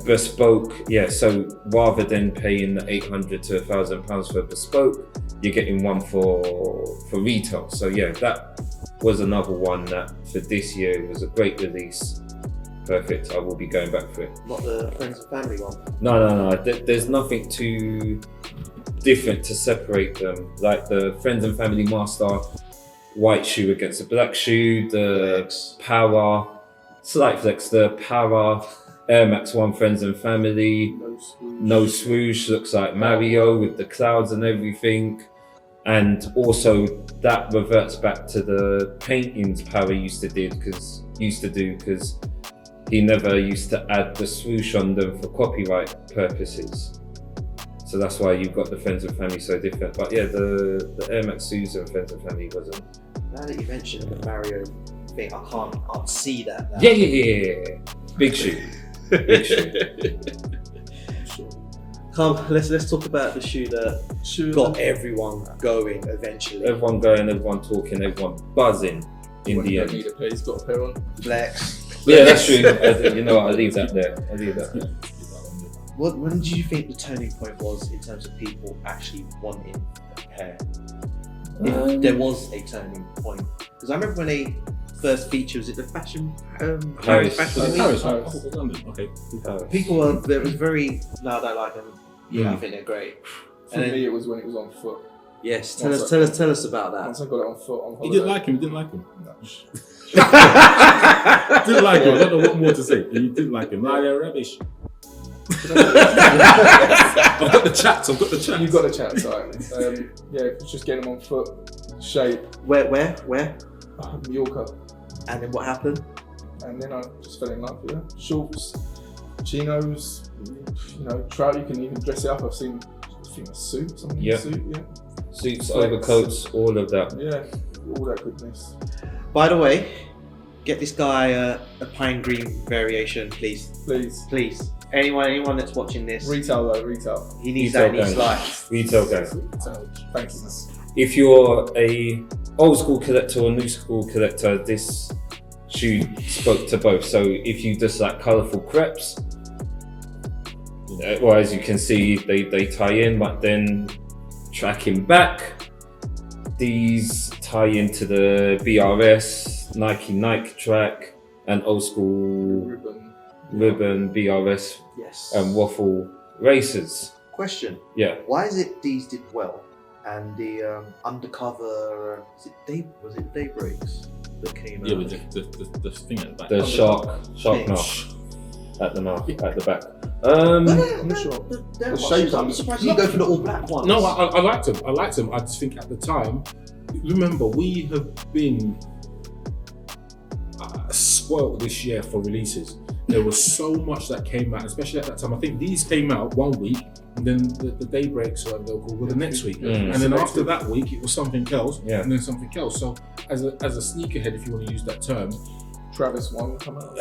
Bespoke, yeah. So rather than paying the £800 to £1,000 for bespoke, you're getting one for retail. So yeah, that was another one that for this year was a great release. Perfect. I will be going back for it.
Not the Friends and Family one.
No. There's nothing too different to separate them. Like the Friends and Family Master white shoe against the black shoe, the Power slight flex, the Power Air Max 1 Friends and Family, no swoosh, looks like Mario with the clouds and everything. And also that reverts back to the paintings Power used to do because he never used to add the swoosh on them for copyright purposes. So that's why you've got the Friends and Family so different. But yeah, the Air Max Susan Friends and Family wasn't.
Now that you mentioned the Mario thing, I can't unsee that now.
Yeah. Big shoe. Big shoe.
Come, let's talk about the shoe that got everyone going eventually.
Everyone going, everyone talking, everyone buzzing in the end.
He's got a pair on.
Flex.
Yeah, that's true. You know what? I leave that there.
When do you think the turning point was in terms of people actually wanting a pair? If there was a turning point, because I remember when they first featured, was it the fashion?
Paris.
Paris. London. Okay.
People were there was very no, I don't like them. Yeah, I think they're great.
For me, it was when it was on foot.
Yes, tell us about that.
Once I got it on foot on holiday.
You didn't like him.
No.
Didn't like him. I don't know what more to say. You didn't like him. Nah, they're rubbish. I've got the chats.
You've got the chats, right? Yeah, it's just getting them on foot, shape.
Where?
Mallorca.
And then what happened?
And then I just fell in love with it. Shorts, chinos, trout. You can even dress it up. I've seen, I think a suit, something.
Yeah.
Suit, yeah.
Suits, overcoats, all of that.
Yeah, all that goodness.
By the way, get this guy a pine green variation, please. Please. Anyone that's watching this.
Retail though, retail.
He needs
Retail
that in his
gang.
life.
Retail guys.
Thank you.
If you're a old school collector or new school collector, this shoe spoke to both. So if you just like colourful crepes, well, as you can see, they tie in, but then tracking back, these tie into the BRS, Nike track, and old school ribbon BRS
Yes.
and waffle racers.
Question.
Yeah.
Why is it these did well and the Undercover, was it Daybreaks that came
Yeah,
out?
with the thing at the back.
The shark
Thing.
mouth at the mouth, at the back.
I'm
not sure.
The
shape
I'm surprised you go for the all black ones.
No, I liked him. I liked him. I just think at the time, remember, we have been spoiled this year for releases. There was so much that came out, especially at that time. I think these came out one week, and then the Daybreaks, or they'll call, were the next week. And then after that week, it was something else, and then something else. So as a sneakerhead, if you want to use that term,
Travis one come out.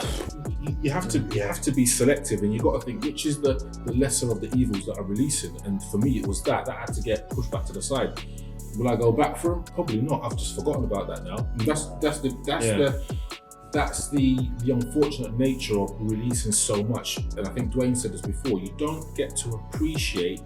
you have to be selective, and you got to think which is the lesser of the evils that are releasing. And for me, it was that had to get pushed back to the side. Will I go back for them? Probably not. I've just forgotten about that now. And that's the unfortunate nature of releasing so much. And I think Dwayne said this before. You don't get to appreciate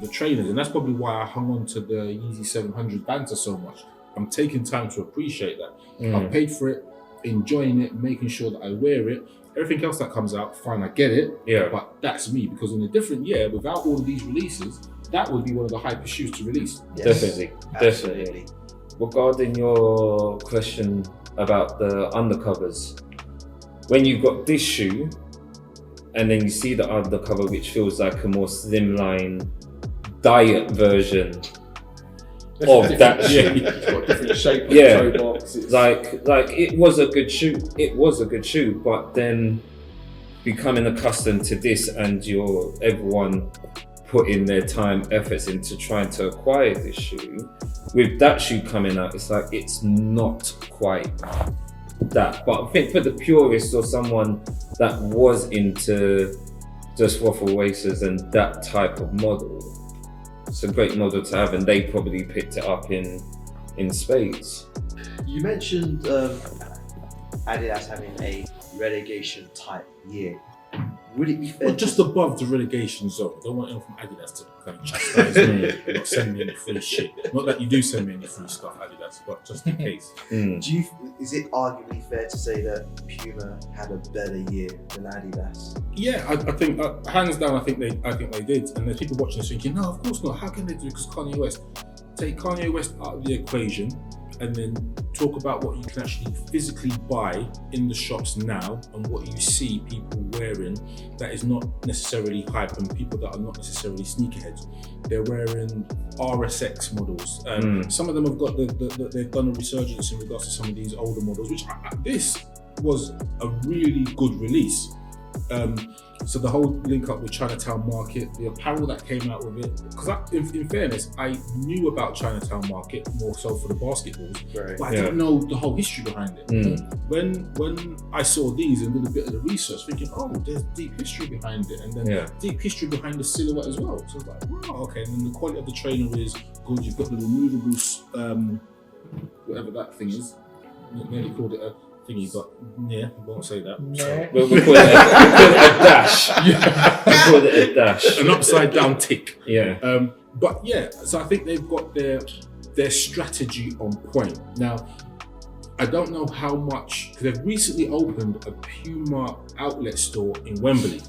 the trainers, and that's probably why I hung on to the Yeezy 700 banter so much. I'm taking time to appreciate that. I've paid for it, enjoying it, making sure that I wear it. Everything else that comes out, fine, I get it.
Yeah.
But that's me, because in a different year, without all of these releases, that would be one of the hypest shoes to release.
Yes,
Definitely.
absolutely.
Regarding your question about the undercovers, when you've got this shoe and then you see the undercover, which feels like a more slimline diet version of that shoe.
It's got a different shape on
Yeah.
the toe box. It's
Like it was a good shoe. It was a good shoe, but then becoming accustomed to this, and everyone putting their time, efforts into trying to acquire this shoe. With that shoe coming out, it's like it's not quite that. But I think for the purist or someone that was into just waffle racers and that type of model, it's a great model to have, and they probably picked it up in spades.
You mentioned Adidas having a relegation type year. Would it be fair?
Well, just above the relegation zone. I don't want anyone from Adidas to kind of chastise me and not send me any free shit. Not that you do send me any free stuff, Adidas, but just in case.
Is it arguably fair to say that Puma had a better year than Adidas?
Yeah, I think hands down, I think they did. And there's people watching this thinking, no, of course not. How can they do? Because Kanye West. Take Kanye West out of the equation, and then talk about what you can actually physically buy in the shops now, and what you see people wearing that is not necessarily hype, and people that are not necessarily sneakerheads. They're wearing RSX models. Some of them have got they've done a resurgence in regards to some of these older models, which this was a really good release. So the whole link up with Chinatown Market, the apparel that came out with it, because in fairness, I knew about Chinatown Market more so for the basketballs,
Right.
but I didn't know the whole history behind it. When I saw these and did a bit of the research, thinking, oh, there's deep history behind it, and then deep history behind the silhouette as well. So I was like, wow, okay. And then the quality of the trainer is good. You've got the removable, whatever that thing is. Nearly called it a thingy, but yeah, I won't say that.
We'll call it a dash. We'll call it a dash.
An upside down tick.
Yeah.
But yeah, so I think they've got their strategy on point. Now, I don't know how much, because they've recently opened a Puma outlet store in Wembley.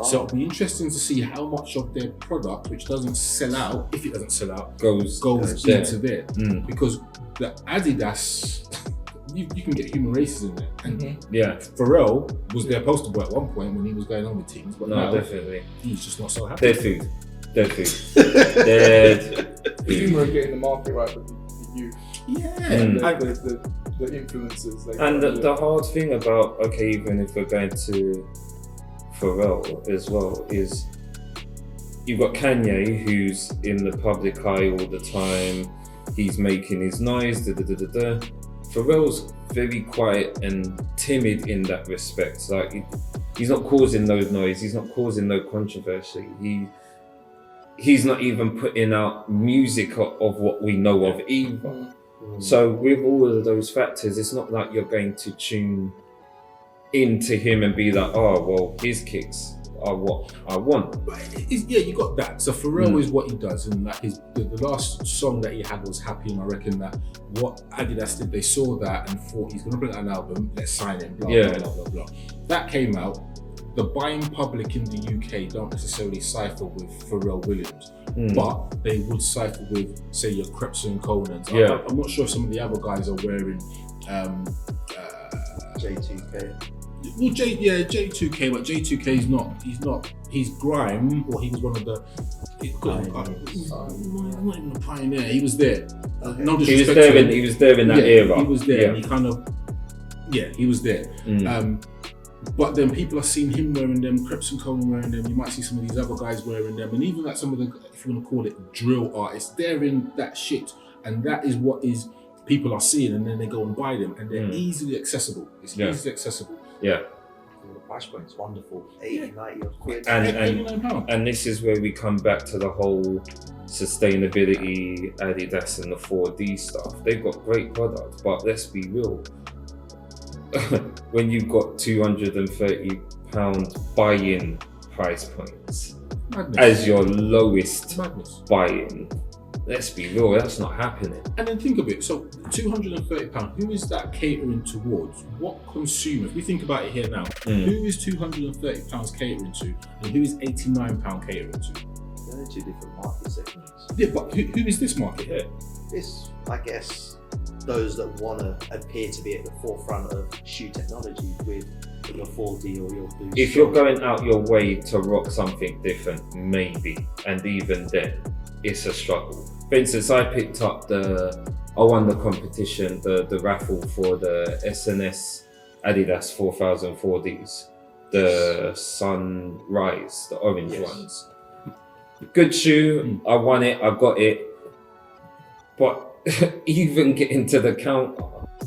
So it'll be interesting to see how much of their product, which doesn't sell out, if it doesn't sell out, goes into there. Because the Adidas, you can get human races in there. And Pharrell was their poster boy at one point when he was going on with teams, but now
definitely
he's just not so happy.
Dead food. Dead food.
Puma are getting the market right with the youth.
Yeah.
And the influencers.
And the hard thing about, okay, even if we're going to Pharrell as well, is you've got Kanye, who's in the public eye all the time. He's making his noise. Pharrell's very quiet and timid in that respect. Like he's not causing no noise. He's not causing no controversy. He's not even putting out music of what we know of either. So with all of those factors, it's not like you're going to tune into him and be like, oh well, his kicks are what I want.
But yeah, you got that. So Pharrell is what he does, and like the last song that he had was Happy, and I reckon that what Adidas did, they saw that and thought he's gonna bring out an album, let's sign him, blah blah blah blah blah. That came out. The buying public in the UK don't necessarily cipher with Pharrell Williams, but they would cipher with, say, your Krebs and Conans. I'm not sure if some of the other guys are wearing
J2K.
Well, J2K, but J2K he's grime, or he was one of the. He's not even a pioneer. He was there. No disrespect.
He was there in that era.
He was there. And he was there. But then people are seeing him wearing them, Krebs and Conan wearing them. You might see some of these other guys wearing them, and even like some of the, if you want to call it drill artists, they're in that shit, and that is what is people are seeing, and then they go and buy them, and they're easily accessible. It's easily accessible.
Yeah.
The price point is wonderful. 80, 90 quid.
And this is where we come back to the whole sustainability, Adidas and the 4D stuff. They've got great products, but let's be real. When you've got £230 buy-in price points as your lowest buy-in, let's be real, that's not happening.
And then think of it, so £230, who is that catering towards? What consumers? We think about it here now. Who is £230 catering to, and who is £89 catering to?
They're two different market segments.
Yeah, but who is this market here?
It's, I guess, those that want to appear to be at the forefront of shoe technology with your 4D or your Boost.
If you're going out your way to rock something different, maybe, and even then, it's a struggle. For instance, I won the competition, the raffle for the SNS Adidas 4000 4Ds, the Sunrise, the orange ones. Good shoe, I won it, I got it, but even getting to the counter,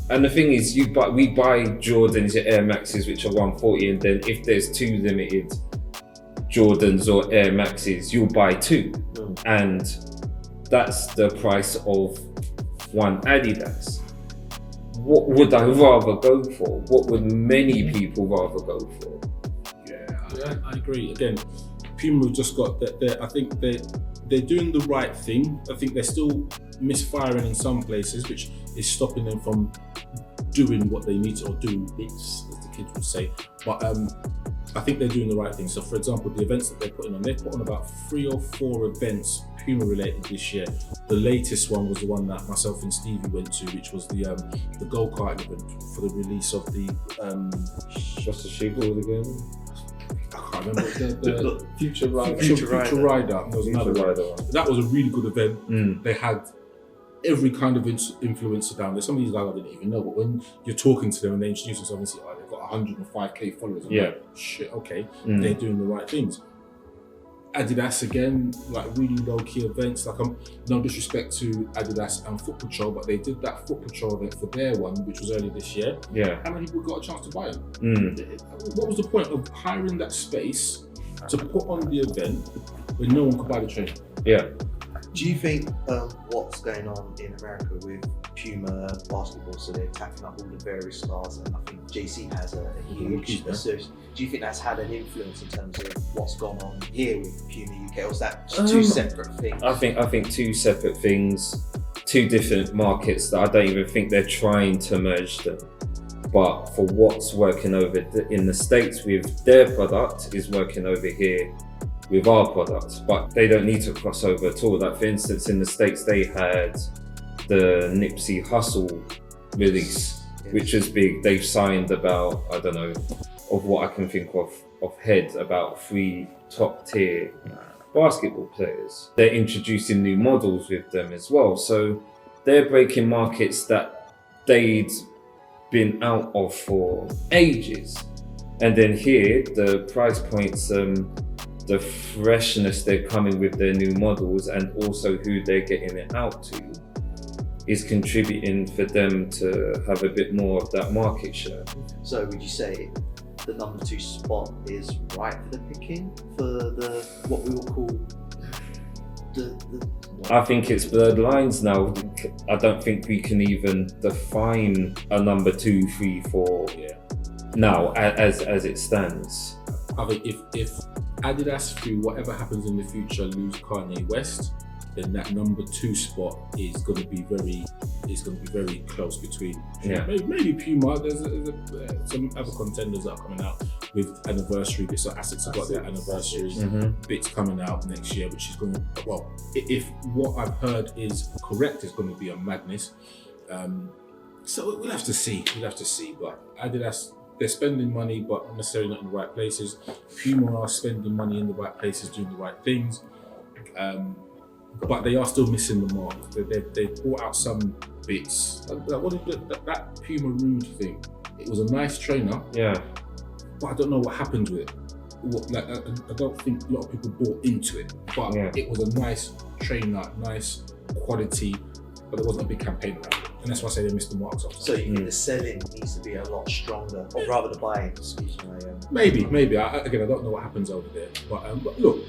and the thing is, we buy Jordans, your Air Maxes, which are 140, and then if there's two limited Jordans or Air Maxes, you'll buy two, and that's the price of one Adidas. What would I rather go for? What would many people rather go for?
Yeah, I agree. Again, Puma just got that. I think they're doing the right thing. I think they're still misfiring in some places, which is stopping them from doing what they need to, or do bits, as the kids would say. But I think they're doing the right thing. So, for example, the events that they're put on about 3 or 4 events Puma related this year. The latest one was the one that myself and Stevie went to, which was the go-kart event for the release of the
What's the shoe called again?
I can't remember the
Future Rider.
Future Rider. There was another one. That was a really good event. They had every kind of influencer down there. Some of these guys I didn't even know, but when you're talking to them and they introduce themselves and say, they've got 105k followers. I'm like, shit, okay, they're doing the right things. Adidas again, like really low key events. Like, no disrespect to Adidas and Foot Patrol, but they did that Foot Patrol event for their one, which was early this year.
Yeah.
How many people got a chance to buy them? What was the point of hiring that space to put on the event when no one could buy the train?
Yeah.
Do you think what's going on in America with Puma basketball, so they're tapping up all the various stars, and I think JC has a huge series. Do you think that's had an influence in terms of what's gone on here with Puma UK, or is that just two separate things? I
think two separate things, two different markets that I don't even think they're trying to merge them. But for what's working over in the States with their product is working over here with our products, but they don't need to cross over at all. Like, for instance, in the States, they had the Nipsey Hussle release, which was big. They've signed about, I don't know, of what I can think of head, about 3 top tier basketball players. They're introducing new models with them as well. So they're breaking markets that they'd been out of for ages. And then here, the price points, the freshness they're coming with their new models, and also who they're getting it out to, is contributing for them to have a bit more of that market share.
So would you say the number 2 spot is right for the picking for the what we will call
I think it's blurred lines now. I don't think we can even define a number 2, 3, 4 now as it stands.
I think if Adidas, through whatever happens in the future, lose Kanye West, then that number 2 spot is going to be very close between. Maybe Puma. There's some other contenders that are coming out with anniversary bits. So Asics have got their anniversary bits coming out next year, which is going to, well, if what I've heard is correct, it's going to be a madness. So we'll have to see. But Adidas, they're spending money, but not necessarily not in the right places. Puma are spending money in the right places, doing the right things. But they are still missing the mark. They brought out some bits. That Puma Rude thing, it was a nice trainer. Yeah. But I don't know what happened with it. I don't think a lot of people bought into it. But it was a nice trainer, nice quality, but there wasn't a big campaign around it. And that's why I say they missed the marks off.
So you think the selling needs to be a lot stronger, or rather the buying, excuse me.
Maybe. I don't know what happens over there. But look,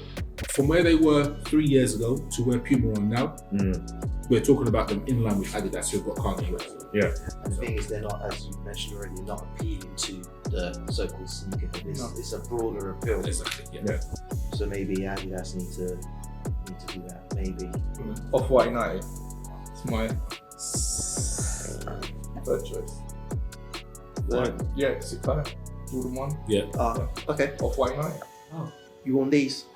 from where they were 3 years ago to where Puma are now, we're talking about them in line with Adidas, who've got Kanye West.
Yeah. And the thing is, they're not, as you mentioned already, not appealing to the so-called sneaker. It's a broader appeal.
Exactly. Yeah.
So maybe Adidas need to do that. Maybe.
Off-White United. It's my third choice. Yeah, it's a colour. Jordan 1.
Yeah.
Okay.
Off-White United.
Oh, you want these?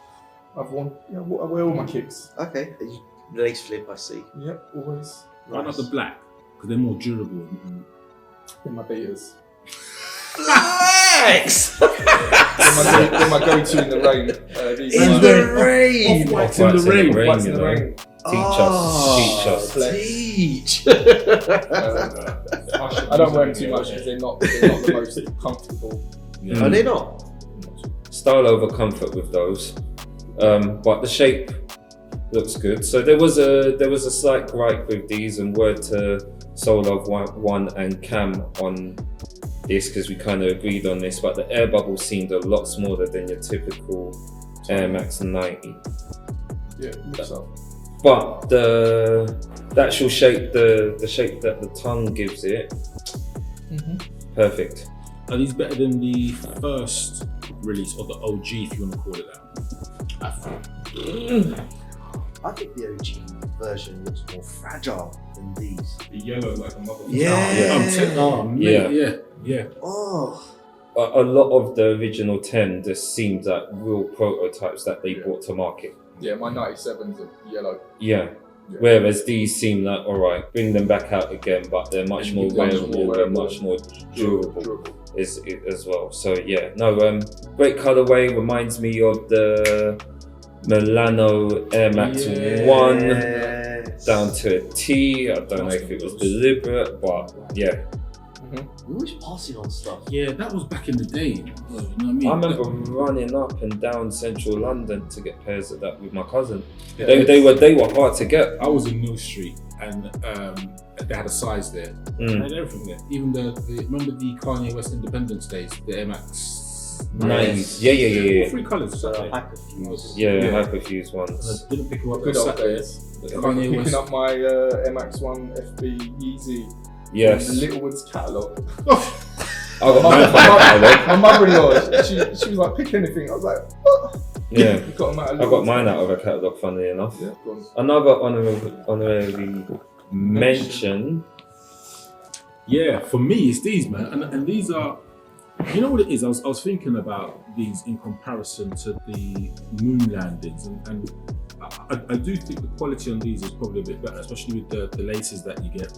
I've worn. Yeah, I wear all my kicks.
Okay. Lace flip, I see.
Yep, always.
Why not the black? Because they're more durable.
In my beaters.
Flex!
They're my go-to in the rain.
In the rain!
Off-Whites in the rain.
Off-Whites in the rain.
Teach.
I don't wear them too much because they're not the most comfortable.
Yeah.
Are they not?
Style over comfort with those, but the shape looks good. So there was a slight gripe with these, and word to Soul of One and Cam on this, because we kind of agreed on this, but the air bubble seemed a lot smaller than your typical Air Max 90.
Yeah, looks up.
But the actual shape, the shape that the tongue gives it, perfect.
Are these better than the first release, or the OG, if you want to call it that?
I think the OG version looks more fragile than these.
The yellow like a motherfucker. Yeah.
Oh.
A lot of the original 10 just seemed like real prototypes that they brought to market.
Yeah, my 97s are yellow.
Yeah. Whereas these seem like, alright, bring them back out again, but they're much more wearable and much more durable as well. So yeah, great colorway, reminds me of the Milano Air Max 1 down to a T. I don't know if it was deliberate, but yeah.
We're always passing on stuff.
Yeah, that was back in the day. You know what I mean?
I remember running up and down central London to get pairs of that with my cousin. Yeah, they were hard to get.
I was in Mill Street, and they had a size there. They had everything there. Even remember the Kanye West Independence Days, the Air Max
90s. Yeah.
3 colours.
Hyperfuse.
Hyperfuse ones.
I didn't pick them up.
Good old days. Picking up my Air Max 1 FB Yeezy.
Yes.
The Little Woods catalogue.
My
mother-in-law, she was like, pick anything. I was like, what?
Yeah.
I
got mine out of a catalogue, funnily enough.
Yeah, go on.
Another honorary mention.
Yeah, for me, it's these, man. And these are, you know what it is? I was thinking about these in comparison to the moon landings. And I do think the quality on these is probably a bit better, especially with the laces that you get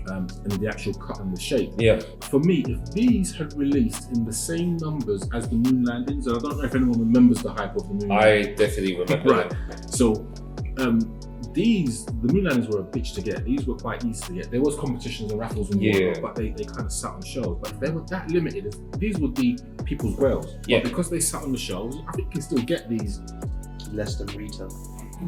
and the actual cut and the shape.
Yeah.
For me, if these had released in the same numbers as the moon landings, and I don't know if anyone remembers the hype of the moon landings.
I definitely remember.
Right. So the moon landings were a bitch to get. These were quite easy to get. There was competitions and raffles and whatnot, but they kind of sat on shelves. But if they were that limited, these would be people's grails.
Yeah.
But because they sat on the shelves, I think you can still get these.
Less than retail.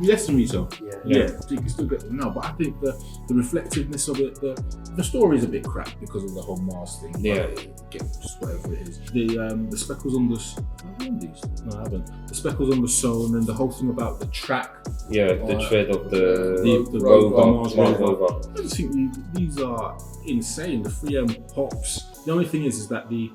Yes, and retail.
Yeah.
So you can still get them now, but I think the reflectiveness of it, the story is a bit crap because of the whole Mars thing.
Yeah.
Just whatever it is. The speckles on the. I've worn these. No, I haven't. The speckles on the sole, and then the whole thing about the track.
Yeah, the tread of the
Mars rover.
rover.
I just think these are insane. The 3M pops. The only thing is that the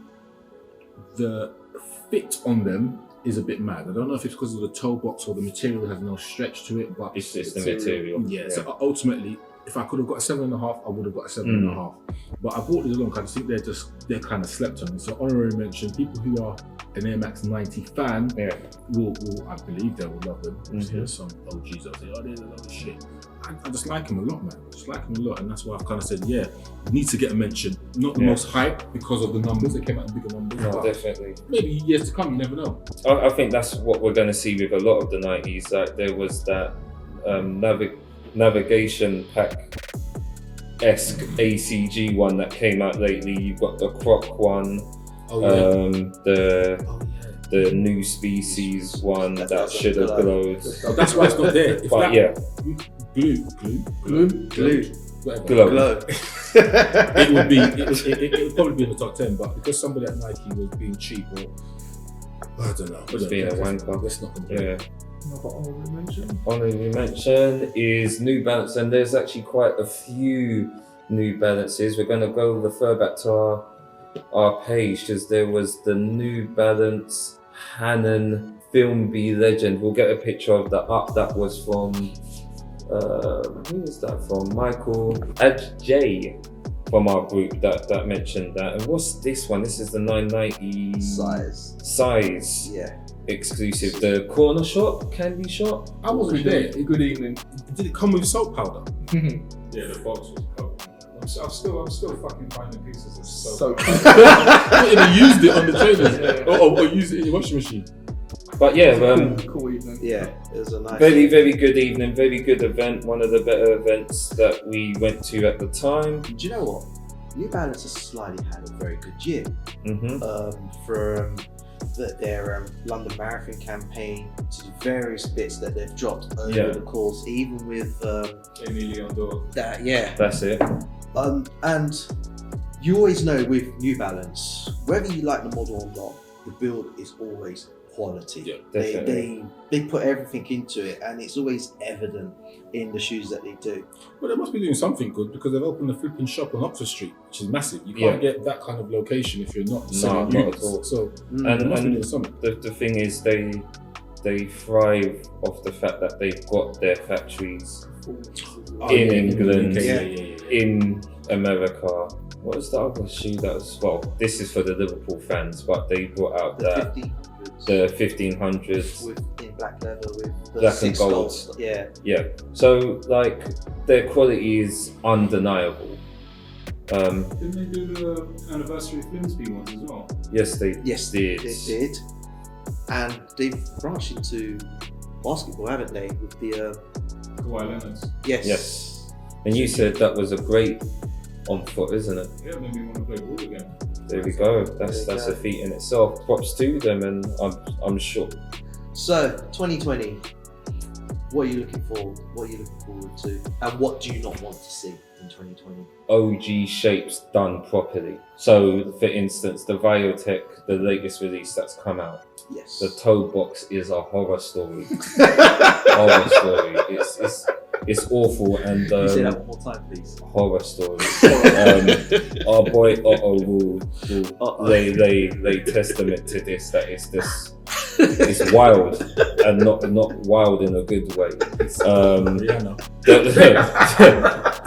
fit on them is a bit mad. I don't know if it's because of the toe box or the material has no stretch to it, but
It's the material.
Yeah. So ultimately, if I could have got a 7.5, I would have got a 7.5. But I brought these along because I think they're kind of slept on. So honorary mention, people who are an Air Max 90 fan will I believe they will love them. There's some OGs that say, oh, they're a lot of shit. I just like him a lot, man. I just like him a lot, and that's why I've kind of said, yeah, need to get a mention. Not the most hype because of the numbers. They came out in bigger numbers.
No,
but
definitely.
maybe years to come, you never know.
I think that's what we're going to see with a lot of the 90s. Like there was that navigation pack-esque ACG one that came out lately. You've got the Croc one, the new species one that should have glowed.
Oh, that's why it's not there. If
But
that,
yeah,
glue. Whatever.
glow.
It would probably be in the top 10, but because somebody at Nike was being cheap, or I don't know,
Was being a wanker.
Let's not compare.
Yeah.
Another honorary mention.
Honorary mention is New Balance, and there's actually quite a few New Balances. We're going to go refer back to our page because there was the New Balance Hannon Film B Legend. We'll get a picture of the up that was from who is that from? Michael J from our group that mentioned that. And what's this one? This is the 990 size
Yeah.
exclusive. The corner shot, candy shot.
I wasn't there.
Good evening.
Did it come with salt powder?
Yeah, the box was covered. I'm still fucking finding pieces of soap.
You even used it on the trainers, or used it in your washing machine.
But yeah,
Cool evening.
Yeah, it was a nice.
very, very good evening, very good event. One of the better events that we went to at the time.
Do you know what? New Balance has slightly had a very good year.
Mm-hmm.
From their London Marathon campaign to the various bits that they've dropped over the course, even with
Emilio Andor.
that. Yeah.
That's it.
And you always know with New Balance, whether you like the model or not, the build is always quality.
Yeah,
they put everything into it, and it's always evident in the shoes that they do.
Well, they must be doing something good because they've opened a flipping shop on Oxford Street, which is massive. You can't get that kind of location if you're not selling
not
units.
at all.
So they must be doing something.
The thing is, they thrive off the fact that they've got their factories in England, in America. What was the other shoe that was? Well, this is for the Liverpool fans, but they brought out the 1500s
in black leather with the
black and gold. Yeah. So like their quality is undeniable.
Didn't they do the anniversary Flimsby ones as well?
Yes, they
They did. And they've branched into basketball, haven't they? With the
Kawhi Leonard's.
Yes. And you said that was a great on foot, isn't it?
Yeah, made me want to play ball again.
There we go. That's a feat in itself. Props to them, and I'm sure.
So 2020, what are you looking forward? What are you looking forward to? And what do you not want to see in 2020?
OG shapes done properly. So, for instance, the Biotech, the latest release that's come out.
Yes.
The toe box is a horror story. Horror story. It's awful, and
you say that one more time, please.
horror story. Our boy Otto will lay testament to this. That it's wild, and not wild in a good way.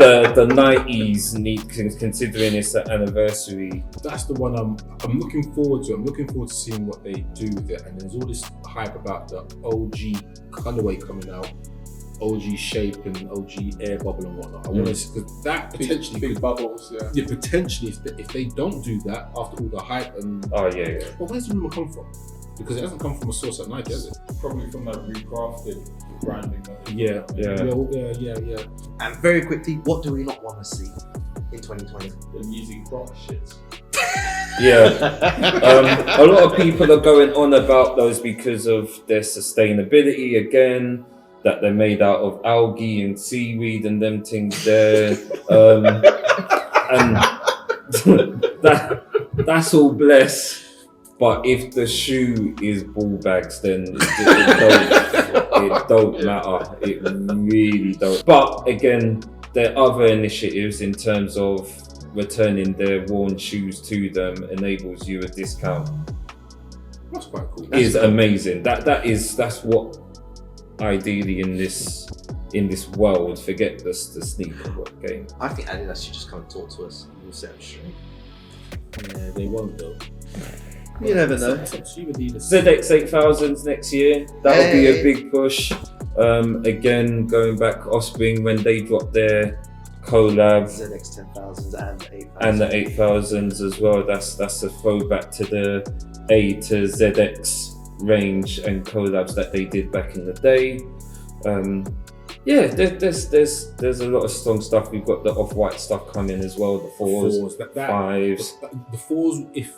The 90s need, considering it's an anniversary.
That's the one I'm looking forward to. I'm looking forward to seeing what they do with it. And there's all this hype about the OG colorway coming out, OG shape and OG air bubble and whatnot. I want to see that potentially
big bubbles. Yeah.
Potentially, if they don't do that after all the hype and
Oh yeah.
well, where's the rumor come from? Because it hasn't come from a source at Nike, has it?
Probably from that recrafted branding.
Yeah.
And very quickly, what do we not want to see in 2020?
The Yeezy Croc shit.
Yeah. A lot of people are going on about those because of their sustainability again, that they're made out of algae and seaweed and them things there. And that's all bless. But if the shoe is ball bags, then it don't matter. It really don't. But again, there are other initiatives in terms of returning their worn shoes to them enables you a discount
That's quite cool.
is amazing. That's what ideally in this world, forget the sneaker game.
I think Adidas should just come and talk to us. We'll set them straight.
Yeah, they won't though.
You never know.
ZX 8000s next year, that'll be a big push. Again, going back, Offspring, when they dropped their collab,
ZX 10,000s and 8,000s.
and the 8000s as well, that's a throwback to the A to ZX range and collabs that they did back in the day. Yeah, there's a lot of strong stuff. We've got the off-white stuff coming as well, the fours, fives.
The fours, if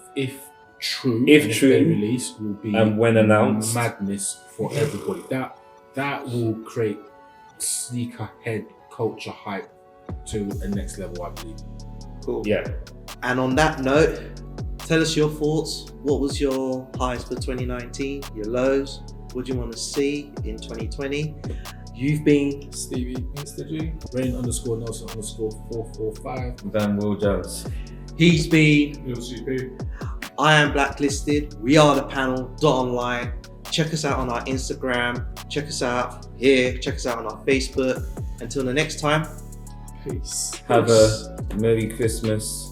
true,
If true,
they release, will be
and when announced,
madness for everybody. That will create sneakerhead culture hype to a next level, I believe.
Cool.
yeah.
And on that note, tell us your thoughts. What was your highs for 2019? Your lows? What do you want to see in 2020? You've been
Stevie Insta G.
Rain_Nelson_445.
Van Will Jones.
He's been
UCP.
I Am Blacklisted. We are the panel. .online. Check us out on our Instagram. Check us out here. Check us out on our Facebook. Until the next time.
Peace.
Have a Merry Christmas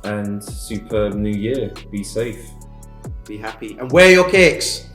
and superb New Year. Be safe.
Be happy and wear your kicks.